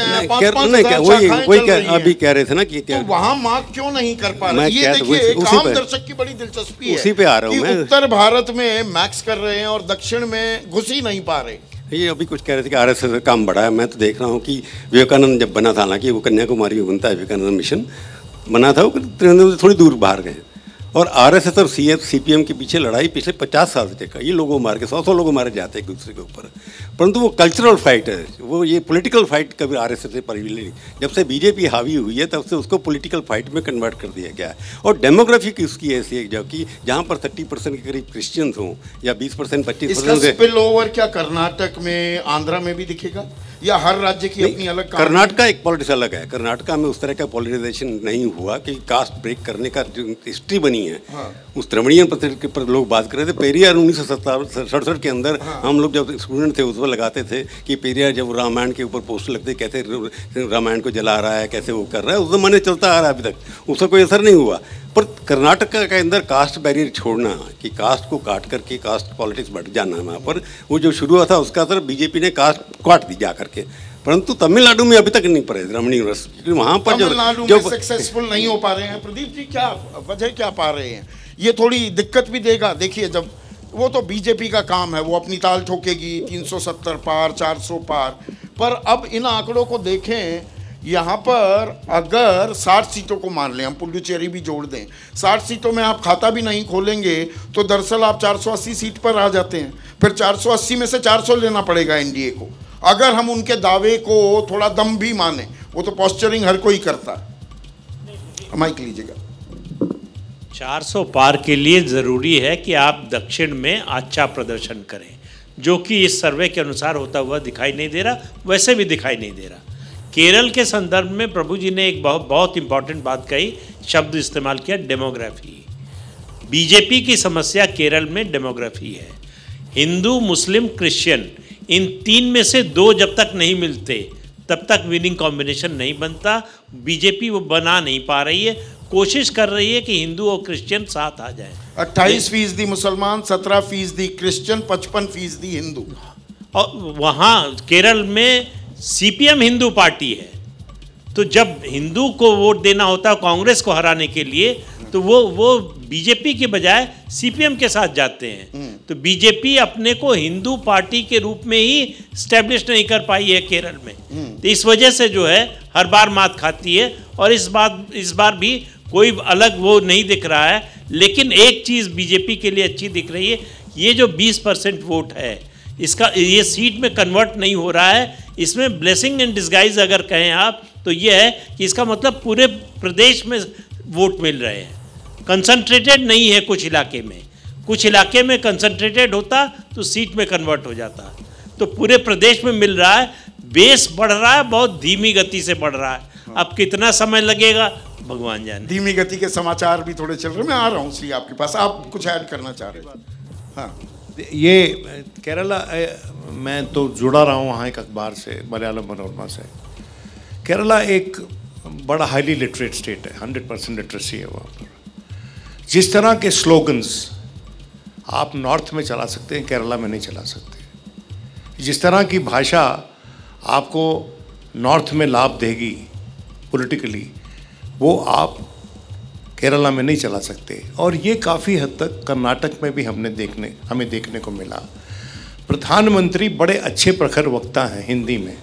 वही कह रहे थे ना कि तो वहाँ मार्क क्यों नहीं कर पा रहे? ये देखिए एक आम दर्शक की बड़ी दिलचस्पी है, उसी पे आ रहा हूँ मैं। उत्तर भारत में मैक्स कर रहे हैं और दक्षिण में घुस ही नहीं पा रहे। ये अभी कुछ कह रहे थे कि आरएसएस का काम बढ़ा है, मैं तो देख रहा हूँ कि विवेकानंद जब बना था, हालांकि वो कन्याकुमारी में बनता है, विवेकानंद मिशन बना था, वो त्रिवेंद्रम से थोड़ी दूर बाहर गए, और आरएसएस और सीपीएम के पीछे लड़ाई पिछले 50 साल से देखा, ये लोगों मार के 100 लोगों मारे जाते हैं एक दूसरे के ऊपर, परंतु वो कल्चरल फाइट है, वो ये पॉलिटिकल फाइट कभी आरएसएस से परिविल नहीं। जब से बीजेपी हावी हुई है तब से उसको पॉलिटिकल फाइट में कन्वर्ट कर दिया गया है, और डेमोग्राफी की उसकी ऐसी है जबकि जहाँ पर 30% के करीब क्रिश्चियंस हों या 20% 25%। स्पिल ओवर क्या कर्नाटक में, आंध्रा में भी दिखेगा, या हर राज्य की अपनी अलग? कर्नाटका एक पॉलिटिक्स अलग है, कर्नाटका में उस तरह का पॉलिटिजाइजेशन नहीं हुआ कि कास्ट ब्रेक करने का जो हिस्ट्री बनी नहीं है। उस द्रविड़ियन पत्रिका के पर लोग बात कर रहे थे। पेरियार 1967 के अंदर हम लोग जब स्टूडेंट थे उस वक्त लगाते थे कि पेरियार जब रामायण के ऊपर पोस्टर लगते कैसे रामायण को जला रहा है, कैसे वो कर रहा है, उस जमाने चलता आ रहा है अभी तक, उसका कोई असर नहीं हुआ। पर कर्नाटक के अंदर कास्ट बैरियर छोड़ना कि कास्ट को काट करके कास्ट पॉलिटिक्स बढ़ जाना है, वहाँ पर वो जो शुरू हुआ था उसका असर बीजेपी ने कास्ट काट दी जा करके। परंतु तमिलनाडु में अभी तक नहीं पड़े रमणी यूनिवर्सिटी, क्योंकि वहाँ पर तमिलनाडु में सक्सेसफुल नहीं हो पा रहे हैं। प्रदीप जी क्या वजह क्या पा रहे हैं? ये थोड़ी दिक्कत भी देगा। देखिए जब वो तो बीजेपी का काम है, वो अपनी ताल ठोकेगी 370 पार 400 पार, पर अब इन आंकड़ों को देखें, यहाँ पर अगर 60 सीटों को मान लें, हम पुडुचेरी भी जोड़ दें, 60 सीटों में आप खाता भी नहीं खोलेंगे तो दरअसल आप 480 सीट पर आ जाते हैं। फिर 480 में से 400 लेना पड़ेगा एनडीए को, अगर हम उनके दावे को थोड़ा दम भी माने। वो तो पोस्चरिंग हर कोई करता है। माइक लीजिएगा। 400 पार के लिए ज़रूरी है कि आप दक्षिण में अच्छा प्रदर्शन करें, जो कि इस सर्वे के अनुसार होता हुआ दिखाई नहीं दे रहा, वैसे भी दिखाई नहीं दे रहा। केरल के संदर्भ में प्रभु जी ने एक बहुत इंपॉर्टेंट बात कही, शब्द इस्तेमाल किया, डेमोग्राफी। बीजेपी की समस्या केरल में डेमोग्राफी है। हिंदू, मुस्लिम, क्रिश्चियन, इन 3 में से 2 जब तक नहीं मिलते तब तक विनिंग कॉम्बिनेशन नहीं बनता। बीजेपी वो बना नहीं पा रही है, कोशिश कर रही है कि हिंदू और क्रिश्चियन साथ आ जाए। 28% मुसलमान, 17% क्रिश्चियन, 55% हिंदू। और वहाँ केरल में सीपीएम हिंदू पार्टी है, तो जब हिंदू को वोट देना होता है कांग्रेस को हराने के लिए, तो वो बीजेपी के बजाय सीपीएम के साथ जाते हैं। तो बीजेपी अपने को हिंदू पार्टी के रूप में ही स्टैब्लिश नहीं कर पाई है केरल में, तो इस वजह से जो है हर बार मात खाती है। और इस बार भी कोई अलग वो नहीं दिख रहा है। लेकिन एक चीज़ बीजेपी के लिए अच्छी दिख रही है, ये जो 20% वोट है इसका ये सीट में कन्वर्ट नहीं हो रहा है। इसमें ब्लेसिंग इन डिस्गाइज अगर कहें आप तो ये है कि इसका मतलब पूरे प्रदेश में वोट मिल रहे हैं, कंसंट्रेटेड नहीं है। कुछ इलाके में कंसंट्रेटेड होता तो सीट में कन्वर्ट हो जाता, तो पूरे प्रदेश में मिल रहा है। बेस बढ़ रहा है, बहुत धीमी गति से बढ़ रहा है। अब कितना समय लगेगा भगवान जाने। धीमी गति के समाचार भी थोड़े चल रहे, मैं आ रहा हूँ श्री आपके पास, आप कुछ ऐड करना चाह रहे थे? हाँ, ये केरला मैं तो जुड़ा रहा हूँ वहाँ एक अखबार से, मलयालम मनोरमा से। केरला एक बड़ा हाईली लिटरेट स्टेट है, 100% लिटरेसी है वहाँ पर। जिस तरह के स्लोगन्स आप नॉर्थ में चला सकते हैं, केरला में नहीं चला सकते। जिस तरह की भाषा आपको नॉर्थ में लाभ देगी पॉलिटिकली, वो आप केरला में नहीं चला सकते। और ये काफ़ी हद तक कर्नाटक में भी हमें देखने को मिला। प्रधानमंत्री बड़े अच्छे प्रखर वक्ता हैं हिंदी में,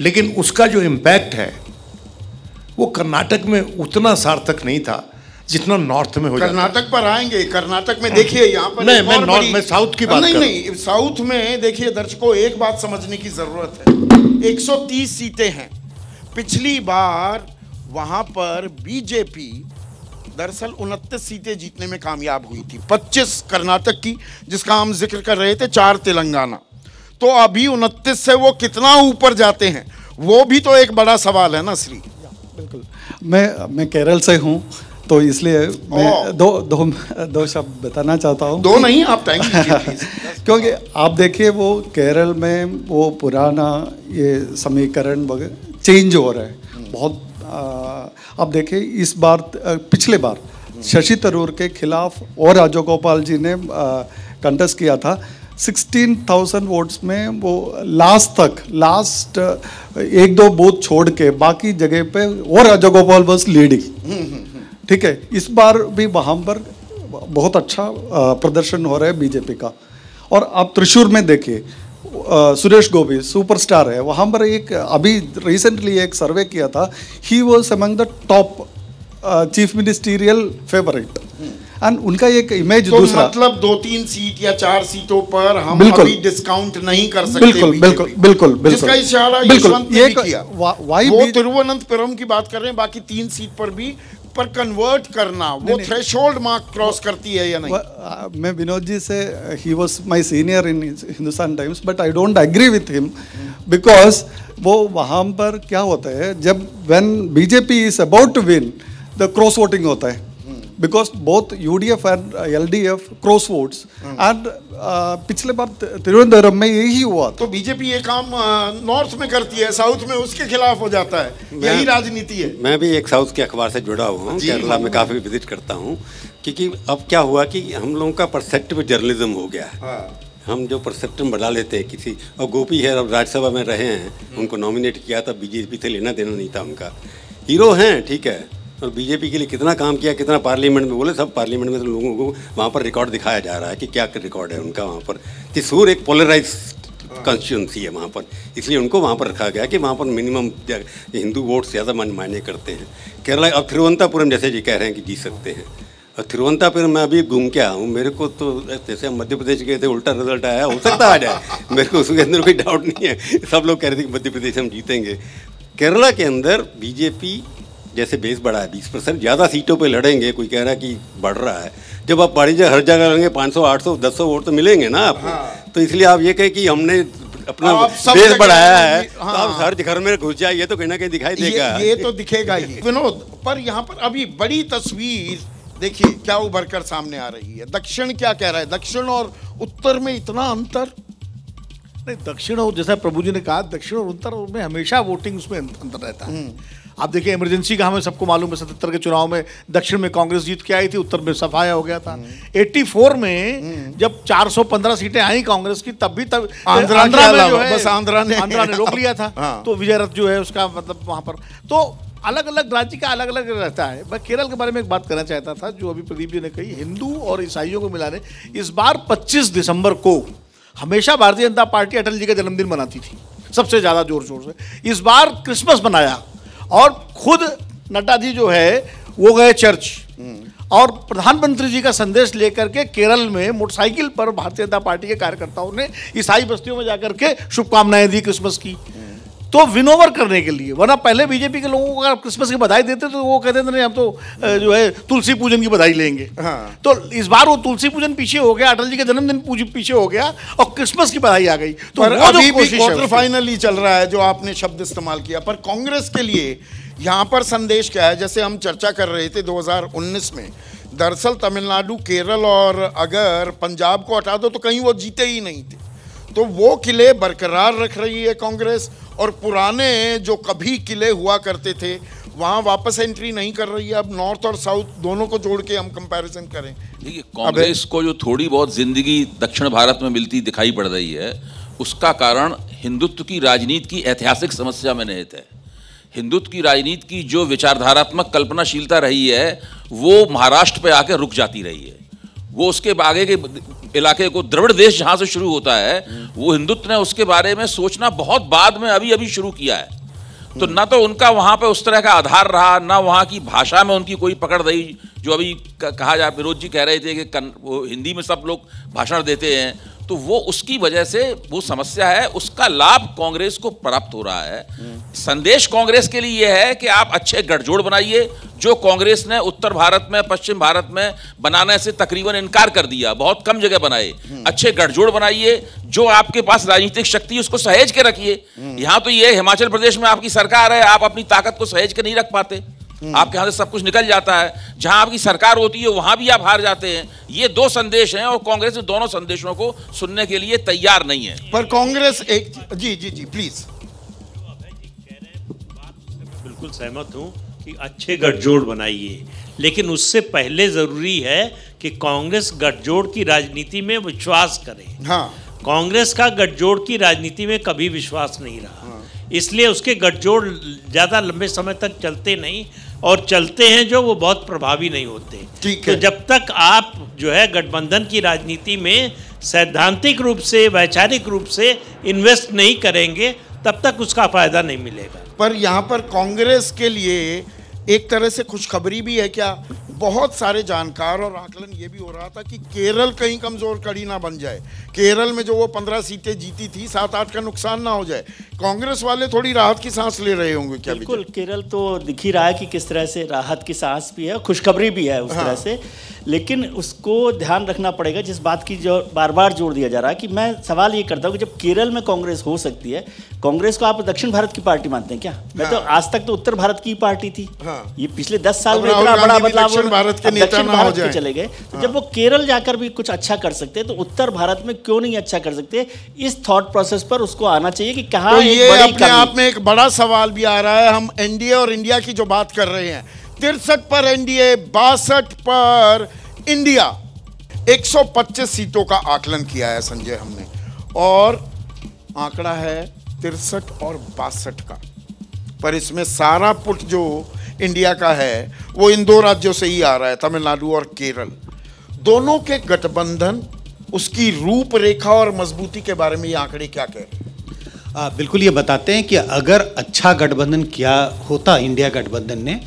लेकिन उसका जो इम्पैक्ट है वो कर्नाटक में उतना सार्थक नहीं था जितना नॉर्थ में हो जाता। कर्नाटक पर आएंगे। कर्नाटक में देखिए यहाँ पर नहीं, मैं नॉर्थ में साउथ की बात नहीं, साउथ में देखिए दर्शकों, एक बात समझने की जरूरत है। 130 सीटें हैं। पिछली बार वहां पर बीजेपी दरअसल 29 सीटें जीतने में कामयाब हुई थी, 25 कर्नाटक की जिसका हम जिक्र कर रहे थे, 4 तेलंगाना। तो अभी 29 से वो कितना ऊपर जाते हैं, वो भी तो एक बड़ा सवाल है ना श्री। बिल्कुल, मैं केरल से हूँ, तो इसलिए मैं दो शब्द बताना चाहता हूँ। दो नहीं, आप टाइम क्योंकि आप देखिए वो केरल में वो पुराना ये समीकरण वगैरह चेंज हो रहा है बहुत। आप देखिए इस बार, पिछले बार शशि थरूर के खिलाफ और राजगोपाल जी ने कंटेस्ट किया था। 16,000 वोट्स में वो लास्ट 1-2 बूथ छोड़ के बाकी जगह पे और राजगोपाल बस लीडिंग। ठीक है, इस बार भी वहाँ पर बहुत अच्छा प्रदर्शन हो रहा है बीजेपी का। और आप त्रिशूर में देखिए, सुरेश गोपी सुपरस्टार है वहाँ पर। एक अभी रिसेंटली एक सर्वे किया था, he was among the top chief ministerial favourite, and उनका एक इमेज तो दूसरा, मतलब 2-3 सीट या 4 सीटों पर हम अभी डिस्काउंट नहीं कर सकते। बिल्कुल जिसका इशारा यशवंत ने भी किया। वो तिरुवनंतपुरम की बात कर रहे हैं, बाकी 3 सीट पर भी पर कन्वर्ट करना वो थ्रेशोल्ड मार्क क्रॉस करती है या नहीं? मैं विनोद जी से, he was my senior in Hindustan Times, but I don't agree with him, because वो वहाँ पर क्या होता है, जब when BJP is about to win the cross voting होता है। because both UDF and LDF cross votes and पिछले बार त्रिवेंद्रम में यही हुआ था। तो बीजेपी ये काम नॉर्थ में करती है, साउथ में उसके खिलाफ हो जाता है, यही राजनीति है। मैं भी एक साउथ के अखबार से जुड़ा हुआ हूँ, केरला में काफ़ी विजिट करता हूँ, क्योंकि अब क्या हुआ कि हम लोगों का परसेप्टिव जर्नलिज्म हो गया है। हम जो परसेप्टिव बना लेते हैं किसी, और गोपी है अब राज्यसभा में रहे हैं, उनको नॉमिनेट किया था, बीजेपी से लेना देना नहीं था उनका, हीरो हैं ठीक है, और बीजेपी के लिए कितना काम किया, कितना पार्लियामेंट में बोले, सब पार्लियामेंट में तो लोगों को वहाँ पर रिकॉर्ड दिखाया जा रहा है कि क्या रिकॉर्ड है उनका वहाँ पर। त्रिशूर एक पोलराइज कॉन्स्टिट्यूंसी है वहाँ पर, इसलिए उनको वहाँ पर रखा गया कि वहाँ पर मिनिमम हिंदू वोट ज़्यादा मायने करते हैं। केरला अब तिरुवनंतपुरम जैसे जी कह रहे हैं कि जीत सकते हैं, और तिरुवनंतपुरम में अभी घूम के आया हूँ, मेरे को तो जैसे हम मध्य प्रदेश गए थे उल्टा रिजल्ट आया, हो सकता आ जाए, मेरे को उसके अंदर कोई डाउट नहीं है। सब लोग कह रहे थे कि मध्य प्रदेश हम जीतेंगे। केरला के अंदर बीजेपी जैसे बेस बढ़ा है 20%, ज़्यादा सीटों पे लड़ेंगे, कोई कह रहा है कि बढ़ रहा है, जब आप बड़ी जगह हर जगह लड़ेंगे 500 800 1100 वोट तो मिलेंगे ना आपको। तो इसलिए आप ये कहें कि हमने अपना बेस बढ़ाया है, तो आप हर घर में घुस जाइए तो कहीं ना कहीं दिखाई देगा, ये तो दिखेगा ही। विनोद, पर यहाँ पर अभी बड़ी तस्वीर देखिए क्या उभर कर सामने आ रही है। दक्षिण क्या कह रहा है, दक्षिण और उत्तर में इतना अंतर? नहीं, दक्षिण और जैसा प्रभु जी ने कहा, दक्षिण और उत्तर में हमेशा वोटिंग उसमें अंतर रहता है। आप देखिए इमरजेंसी का हमें सबको मालूम है, 77 के चुनाव में दक्षिण में कांग्रेस जीत के आई थी, उत्तर में सफाया हो गया था। 84 में जब 415 सीटें आई कांग्रेस की, तब भी आंध्रा में जो है बस आंध्रा ने रोक लिया था। तो विजय रथ जो है उसका मतलब वहां पर तो अलग अलग राज्य का अलग अलग रहता है। मैं केरल के बारे में एक बात करना चाहता था जो अभी प्रदीप जी ने कही, हिंदू और ईसाइयों को मिलाने। इस बार 25 दिसंबर को हमेशा भारतीय जनता पार्टी अटल जी का जन्मदिन मनाती थी सबसे ज्यादा जोर शोर से, इस बार क्रिसमस मनाया, और खुद नड्डा जी जो है वो गए चर्च, और प्रधानमंत्री जी का संदेश लेकर के केरल में मोटरसाइकिल पर भारतीय जनता पार्टी के कार्यकर्ताओं ने ईसाई बस्तियों में जाकर के शुभकामनाएं दी क्रिसमस की, तो विनोवर करने के लिए। वरना पहले बीजेपी के लोगों को अगर क्रिसमस की बधाई देते तो वो कहते थे नहीं हम तो जो है तुलसी पूजन की बधाई लेंगे। तो इस बार वो तुलसी पूजन पीछे हो गया, अटल जी के जन्मदिन पीछे हो गया, और क्रिसमस की बधाई आ गई। तो अभी भी क्वार्टर फाइनल ही चल रहा है जो आपने शब्द इस्तेमाल किया। पर कांग्रेस के लिए यहाँ पर संदेश क्या है? जैसे हम चर्चा कर रहे थे 2019 में, दरअसल तमिलनाडु, केरल और अगर पंजाब को हटा दो तो कहीं वो जीते ही नहीं थे, तो वो किले बरकरार रख रही है कांग्रेस, और पुराने जो कभी किले हुआ करते थे वहां वापस एंट्री नहीं कर रही है। अब नॉर्थ और साउथ दोनों को जोड़ के हम कंपैरिजन करें, देखिए कांग्रेस को जो थोड़ी बहुत जिंदगी दक्षिण भारत में मिलती दिखाई पड़ रही है, उसका कारण हिंदुत्व की राजनीति की ऐतिहासिक समस्या में निहित है। हिंदुत्व की राजनीति की जो विचारधारात्मक कल्पनाशीलता रही है वो महाराष्ट्र पे आके रुक जाती रही है। वो उसके आगे के इलाके को, द्रविड़ देश जहां से शुरू होता है, वो हिंदुत्व ने उसके बारे में सोचना बहुत बाद में अभी अभी शुरू किया है। तो ना तो उनका वहां पे उस तरह का आधार रहा, ना वहां की भाषा में उनकी कोई पकड़ रही। जो अभी कहा जा, विरोध जी कह रहे थे कि वो हिंदी में सब लोग भाषण देते हैं, तो वो उसकी वजह से वो समस्या है, उसका लाभ कांग्रेस को प्राप्त हो रहा है। संदेश कांग्रेस के लिए यह है कि आप अच्छे गठजोड़ बनाइए, जो कांग्रेस ने उत्तर भारत में, पश्चिम भारत में बनाने से तकरीबन इनकार कर दिया, बहुत कम जगह बनाए। अच्छे गठजोड़ बनाइए, जो आपके पास राजनीतिक शक्ति उसको सहेज के रखिए। यहां तो ये हिमाचल प्रदेश में आपकी सरकार है, आप अपनी ताकत को सहेज के नहीं रख पाते, आपके यहां से सब कुछ निकल जाता है। जहां आपकी सरकार होती है वहां भी आप हार जाते हैं। ये दो संदेश हैं और कांग्रेस इन दोनों संदेशों को सुनने के लिए तैयार नहीं है। पर कांग्रेस एक जी प्लीज। बिल्कुल सहमत हूं कि अच्छे गठजोड़ बनाइए, लेकिन उससे पहले जरूरी है कि कांग्रेस गठजोड़ की राजनीति में विश्वास करे। कांग्रेस का गठजोड़ की राजनीति में कभी विश्वास नहीं रहा, इसलिए उसके गठजोड़ ज़्यादा लंबे समय तक चलते नहीं, और चलते हैं जो वो बहुत प्रभावी नहीं होते। तो जब तक आप जो है गठबंधन की राजनीति में सैद्धांतिक रूप से, वैचारिक रूप से इन्वेस्ट नहीं करेंगे, तब तक उसका फायदा नहीं मिलेगा। पर यहाँ पर कांग्रेस के लिए एक तरह से खुशखबरी भी है क्या? बहुत सारे जानकार और आकलन ये भी हो रहा था कि केरल कहीं कमजोर कड़ी ना बन जाए, केरल में जो वो 15 सीटें जीती थी 7-8 का नुकसान ना हो जाए। कांग्रेस वाले थोड़ी राहत की सांस ले रहे होंगे क्या? बिल्कुल, केरल तो दिख ही रहा है कि किस तरह से राहत की सांस भी है, खुशखबरी भी है उस तरह से, लेकिन उसको ध्यान रखना पड़ेगा जिस बात की जो बार बार जोर दिया जा रहा है कि मैं सवाल ये करता हूँ कि जब केरल में कांग्रेस हो सकती है, कांग्रेस को आप दक्षिण भारत की पार्टी मानते हैं क्या? मैं तो आज तक तो उत्तर भारत की पार्टी थी। ये पिछले 10 साल में इतना बड़ा बदलाव भारत के नेता ना हो जाए, चले गए, तो जब वो केरल जाकर भी कुछ अच्छा कर सकते हैं तो उत्तर भारत में क्यों नहीं अच्छा कर सकते? इस थॉट प्रोसेस पर उसको आना चाहिए कि कहाँ तो ये अपने आप में एक बड़ा सवाल भी आ रहा है। हम एनडीए और इंडिया की जो बात कर रहे हैं, 63 पर एनडीए, 62 पर इंडिया, 125 सीटों का आकलन किया है संजय हमने, और आंकड़ा है 63 और 62 का, पर इसमें सारा पुट जो इंडिया का है वो इन दो राज्यों से ही आ रहा है, तमिलनाडु और केरल। दोनों के गठबंधन, उसकी रूपरेखा और मजबूती के बारे में ये आंकड़े क्या कह रहे हैं? बिल्कुल ये बताते हैं कि अगर अच्छा गठबंधन किया होता इंडिया गठबंधन ने,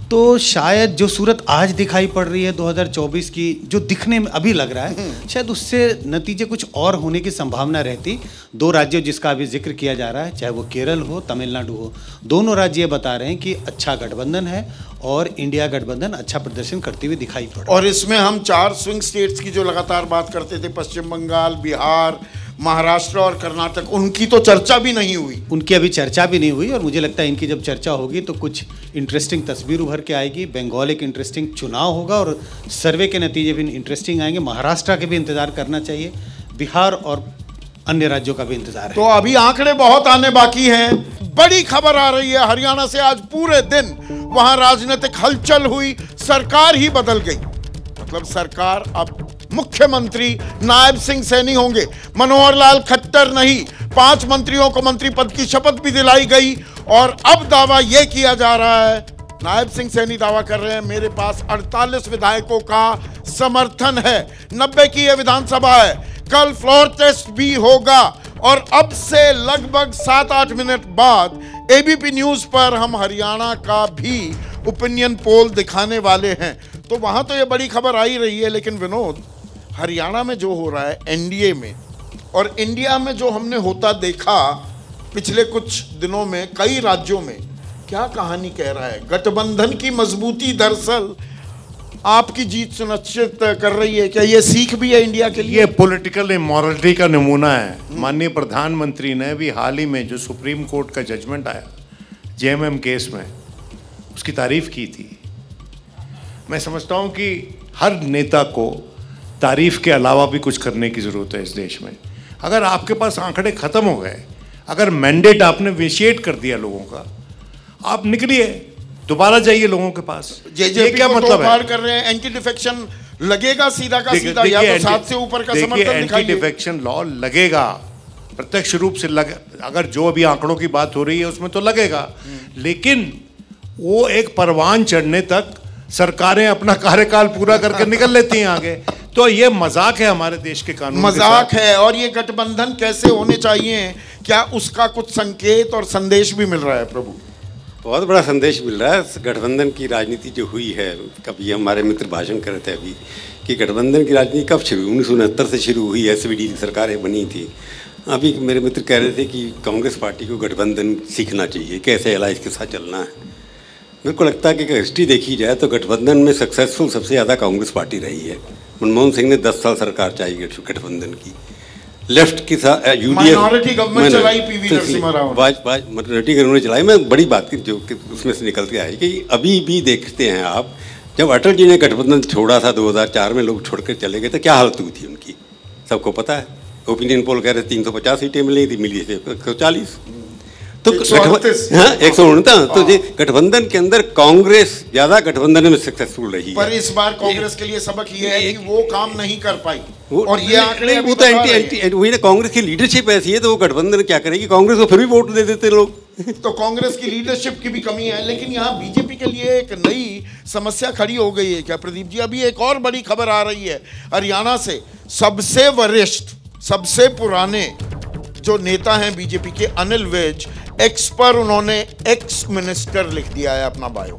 तो शायद जो सूरत आज दिखाई पड़ रही है 2024 की, जो दिखने में अभी लग रहा है, शायद उससे नतीजे कुछ और होने की संभावना रहती। दो राज्यों जिसका अभी जिक्र किया जा रहा है, चाहे वो केरल हो, तमिलनाडु हो, दोनों राज्य ये बता रहे हैं कि अच्छा गठबंधन है और इंडिया गठबंधन अच्छा प्रदर्शन करती हुई दिखाई पड़ रहा है। और इसमें हम 4 स्विंग स्टेट्स की जो लगातार बात करते थे, पश्चिम बंगाल, बिहार, महाराष्ट्र और कर्नाटक, उनकी तो चर्चा भी नहीं हुई। उनकी अभी चर्चा भी नहीं हुई, और मुझे लगता है इनकी जब चर्चा होगी तो कुछ इंटरेस्टिंग तस्वीर उभर के आएगी। बंगाल एक इंटरेस्टिंग चुनाव होगा और सर्वे के नतीजे भी इंटरेस्टिंग आएंगे। महाराष्ट्र के भी इंतजार करना चाहिए, बिहार और अन्य राज्यों का भी इंतजार है। तो अभी आंकड़े बहुत आने बाकी हैं। बड़ी खबर आ रही है हरियाणा से, आज पूरे दिन वहां राजनीतिक हलचल हुई, सरकार ही बदल गई। मतलब सरकार अब मुख्यमंत्री नायब सिंह सैनी होंगे, मनोहर लाल खट्टर नहीं। 5 मंत्रियों को मंत्री पद की शपथ भी दिलाई गई, और अब दावा यह किया जा रहा है, नायब सिंह सैनी दावा कर रहे हैं, मेरे पास 48 विधायकों का समर्थन है। 90 की यह विधानसभा है, कल फ्लोर टेस्ट भी होगा। और अब से लगभग 7-8 मिनट बाद एबीपी न्यूज पर हम हरियाणा का भी ओपिनियन पोल दिखाने वाले हैं। तो वहां तो ये बड़ी खबर आ ही रही है, लेकिन विनोद, हरियाणा में जो हो रहा है एनडीए में और इंडिया में जो हमने होता देखा पिछले कुछ दिनों में कई राज्यों में, क्या कहानी कह रहा है? गठबंधन की मजबूती दरअसल आपकी जीत सुनिश्चित कर रही है। क्या ये सीख भी है इंडिया के लिए? ये पॉलिटिकल इमोरलिटी का नमूना है। माननीय प्रधानमंत्री ने भी हाल ही में जो सुप्रीम कोर्ट का जजमेंट आया जेएमएम केस में, उसकी तारीफ की थी। मैं समझता हूं कि हर नेता को तारीफ के अलावा भी कुछ करने की जरूरत है इस देश में। अगर आपके पास आंकड़े खत्म हो गए, अगर मैंडेट आपने विशिएट कर दिया लोगों का, आप निकलिए, दोबारा जाइए लोगों के पास। ये क्या मतलब है? कर रहे हैं एंटी डिफेक्शन लगेगा सीधा का सीधा, या तो 7 से ऊपर का समर्थन दिखाइए। एंटी डिफेक्शन लॉ लगेगा प्रत्यक्ष रूप से, अगर जो अभी आंकड़ों की बात हो रही है उसमें तो लगेगा, लेकिन वो एक परवान चढ़ने तक सरकारें अपना कार्यकाल पूरा करके निकल लेती हैं आगे। तो ये मजाक है हमारे देश के कानून, मजाक है। और ये गठबंधन कैसे होने चाहिए, क्या उसका कुछ संकेत और संदेश भी मिल रहा है? प्रभु, बहुत बड़ा संदेश मिल रहा है। गठबंधन की राजनीति जो हुई है, कभी हमारे मित्र भाषण कर रहे थे अभी कि गठबंधन की राजनीति कब शुरू, 1969 से शुरू हुई, एसवीडी की सरकारें बनी थी। अभी मेरे मित्र कह रहे थे कि कांग्रेस पार्टी को गठबंधन सीखना चाहिए, कैसे अलायंस के साथ चलना है। मेरे को लगता है कि हिस्ट्री देखी जाए तो गठबंधन में सक्सेसफुल सबसे ज़्यादा कांग्रेस पार्टी रही है। मनमोहन सिंह ने 10 साल सरकार चलाई गठबंधन की, लेफ्ट के साथ यूडीएफ माइनॉरिटी गवर्नमेंट चलाई, PV Narasimha Rao minority government चलाई। मैं बड़ी बात की जो कि उसमें से निकल के आई कि अभी भी देखते हैं आप, जब अटल जी ने गठबंधन छोड़ा था 2004 में, लोग छोड़कर चले गए तो क्या हालत हुई थी उनकी, सबको पता है। ओपिनियन पोल कह रहे 350 सीटें मिली थी, मिली थी 140, तो 149। तो ये गठबंधन के अंदर कांग्रेस ज्यादा गठबंधन में सक्सेसफुल रही पर है। इस बार कांग्रेस के लिए सबक ये है कि वो काम नहीं कर पाई, और ये आंकड़े वो तो वही ना, कांग्रेस की लीडरशिप ऐसी है, तो वो गठबंधन क्या करेगी? कांग्रेस को फिर भी वोट दे देते लोग। तो कांग्रेस की लीडरशिप की भी कमी है। लेकिन यहाँ बीजेपी के लिए एक नई समस्या खड़ी हो गई है क्या प्रदीप जी? अभी एक और बड़ी खबर आ रही है हरियाणा से, सबसे वरिष्ठ, सबसे पुराने जो नेता हैं बीजेपी के, अनिल विज, एक्स पर उन्होंने एक्स मिनिस्टर लिख दिया है अपना बायो।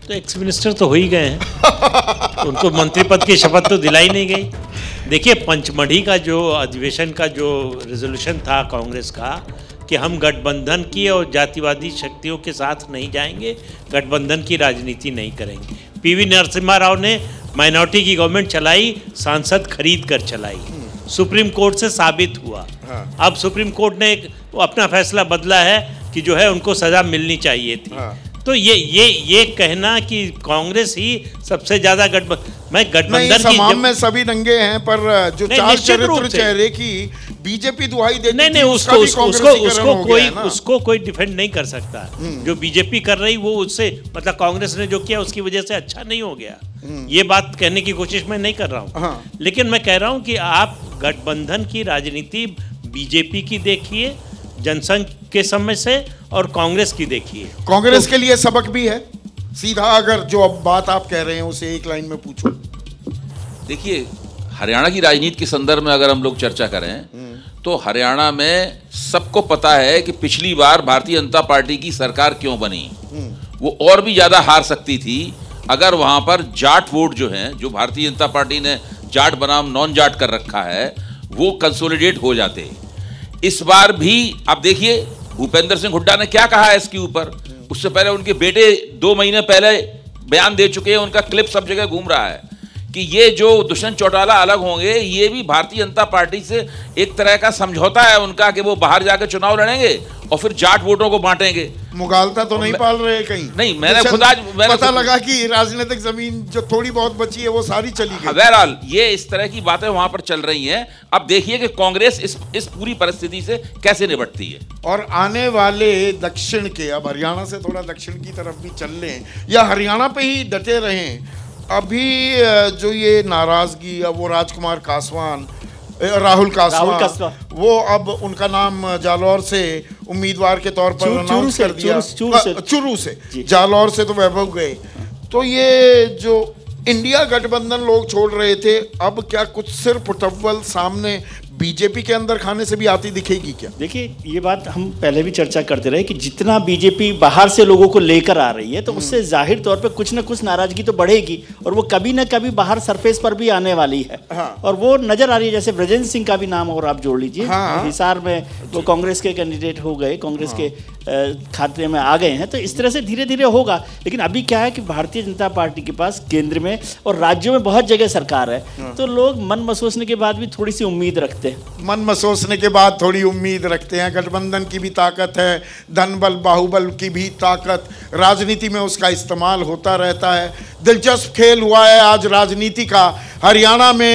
तो एक्स मिनिस्टर तो हो ही गए हैं उनको मंत्री पद की शपथ तो दिलाई नहीं गई। देखिए, पंचमढ़ी का जो अधिवेशन का जो रेजोल्यूशन था कांग्रेस का कि हम गठबंधन की और जातिवादी शक्तियों के साथ नहीं जाएंगे, गठबंधन की राजनीति नहीं करेंगे। पीवी नरसिम्हा राव ने माइनॉरिटी की गवर्नमेंट चलाई, सांसद खरीद कर चलाई, सुप्रीम कोर्ट से साबित हुआ। हाँ। अब सुप्रीम कोर्ट ने अपना फैसला बदला है कि जो है उनको सजा मिलनी चाहिए थी। हाँ। तो ये कहना कि कांग्रेस ही सबसे ज्यादा गठबंधन समाम में सभी दंगे हैं, पर जो चार चरित्र चेहरे की बीजेपी दुहाई देती नहीं, उसको कोई डिफेंड नहीं कर सकता। जो बीजेपी कर रही वो उससे मतलब कांग्रेस ने जो किया उसकी वजह से अच्छा नहीं हो गया, ये बात कहने की कोशिश मैं नहीं कर रहा हूँ। लेकिन मैं कह रहा हूँ कि आप गठबंधन की राजनीति बीजेपी की देखिए जनसंघ के समय से और कांग्रेस की देखिए। कांग्रेस के लिए सबक भी है सीधा, अगर जो अब बात आप कह रहे हैं उसे एक लाइन में पूछो। देखिए, हरियाणा की राजनीति के संदर्भ में अगर हम लोग चर्चा करें तो हरियाणा में सबको पता है कि पिछली बार भारतीय जनता पार्टी की सरकार क्यों बनी। वो और भी ज्यादा हार सकती थी अगर वहां पर जाट वोट जो हैं, जो भारतीय जनता पार्टी ने जाट बनाम नॉन जाट कर रखा है, वो कंसोलिडेट हो जाते। इस बार भी आप देखिए भूपेंद्र सिंह हुड्डा ने क्या कहा है इसके ऊपर। उससे पहले उनके बेटे 2 महीने पहले बयान दे चुके हैं, उनका क्लिप सब जगह घूम रहा है कि ये जो दुष्यंत चौटाला अलग होंगे, ये भी भारतीय जनता पार्टी से एक तरह का समझौता है उनका कि वो बाहर जाकर चुनाव लड़ेंगे और फिर जाट वोटों को बांटेंगे। मुगालता तो नहीं पाल रहे कहीं? नहीं, मैंने खुद आज पता लगा कि राजनीतिक जमीन जो थोड़ी बहुत बची है वो सारी चली गई। बहरहाल ये इस तरह की बातें वहां पर चल रही हैं। अब देखिए कि कांग्रेस इस पूरी परिस्थिति से कैसे निपटती है। और आने वाले दक्षिण के, अब हरियाणा से थोड़ा दक्षिण की तरफ भी चल लें या हरियाणा पे ही डटे रहें, अभी जो ये नाराजगी, अब वो राजकुमार कासवान, राहुल कासवान, वो अब उनका नाम जालौर से उम्मीदवार के तौर पर अनाउंस कर दिया, चुरू से जालौर से तो वैभव गए। तो ये जो इंडिया गठबंधन लोग छोड़ रहे थे, अब क्या कुछ सिर पुटव्वल सामने बीजेपी के अंदर खाने से भी आती दिखेगी क्या? देखिए, ये बात हम पहले भी चर्चा करते रहे कि जितना बीजेपी बाहर से लोगों को लेकर आ रही है तो उससे जाहिर तौर पे कुछ ना कुछ नाराजगी तो बढ़ेगी और वो कभी ना कभी बाहर सरफेस पर भी आने वाली है। और वो नजर आ रही है। जैसे ब्रजेंद्र सिंह का भी नाम और आप जोड़ लीजिए, हिसार में वो कांग्रेस के कैंडिडेट हो गए, कांग्रेस के खाते में आ गए हैं। तो इस तरह से धीरे धीरे होगा। लेकिन अभी क्या है कि भारतीय जनता पार्टी के पास केंद्र में और राज्यों में बहुत जगह सरकार है, तो लोग मन मसोसने के बाद भी थोड़ी सी उम्मीद रखते हैं। मन मसोसने के बाद थोड़ी उम्मीद रखते हैं। गठबंधन की भी ताकत है, धन बल बाहुबल की भी ताकत, राजनीति में उसका इस्तेमाल होता रहता है। दिलचस्प खेल हुआ है आज राजनीति का हरियाणा में।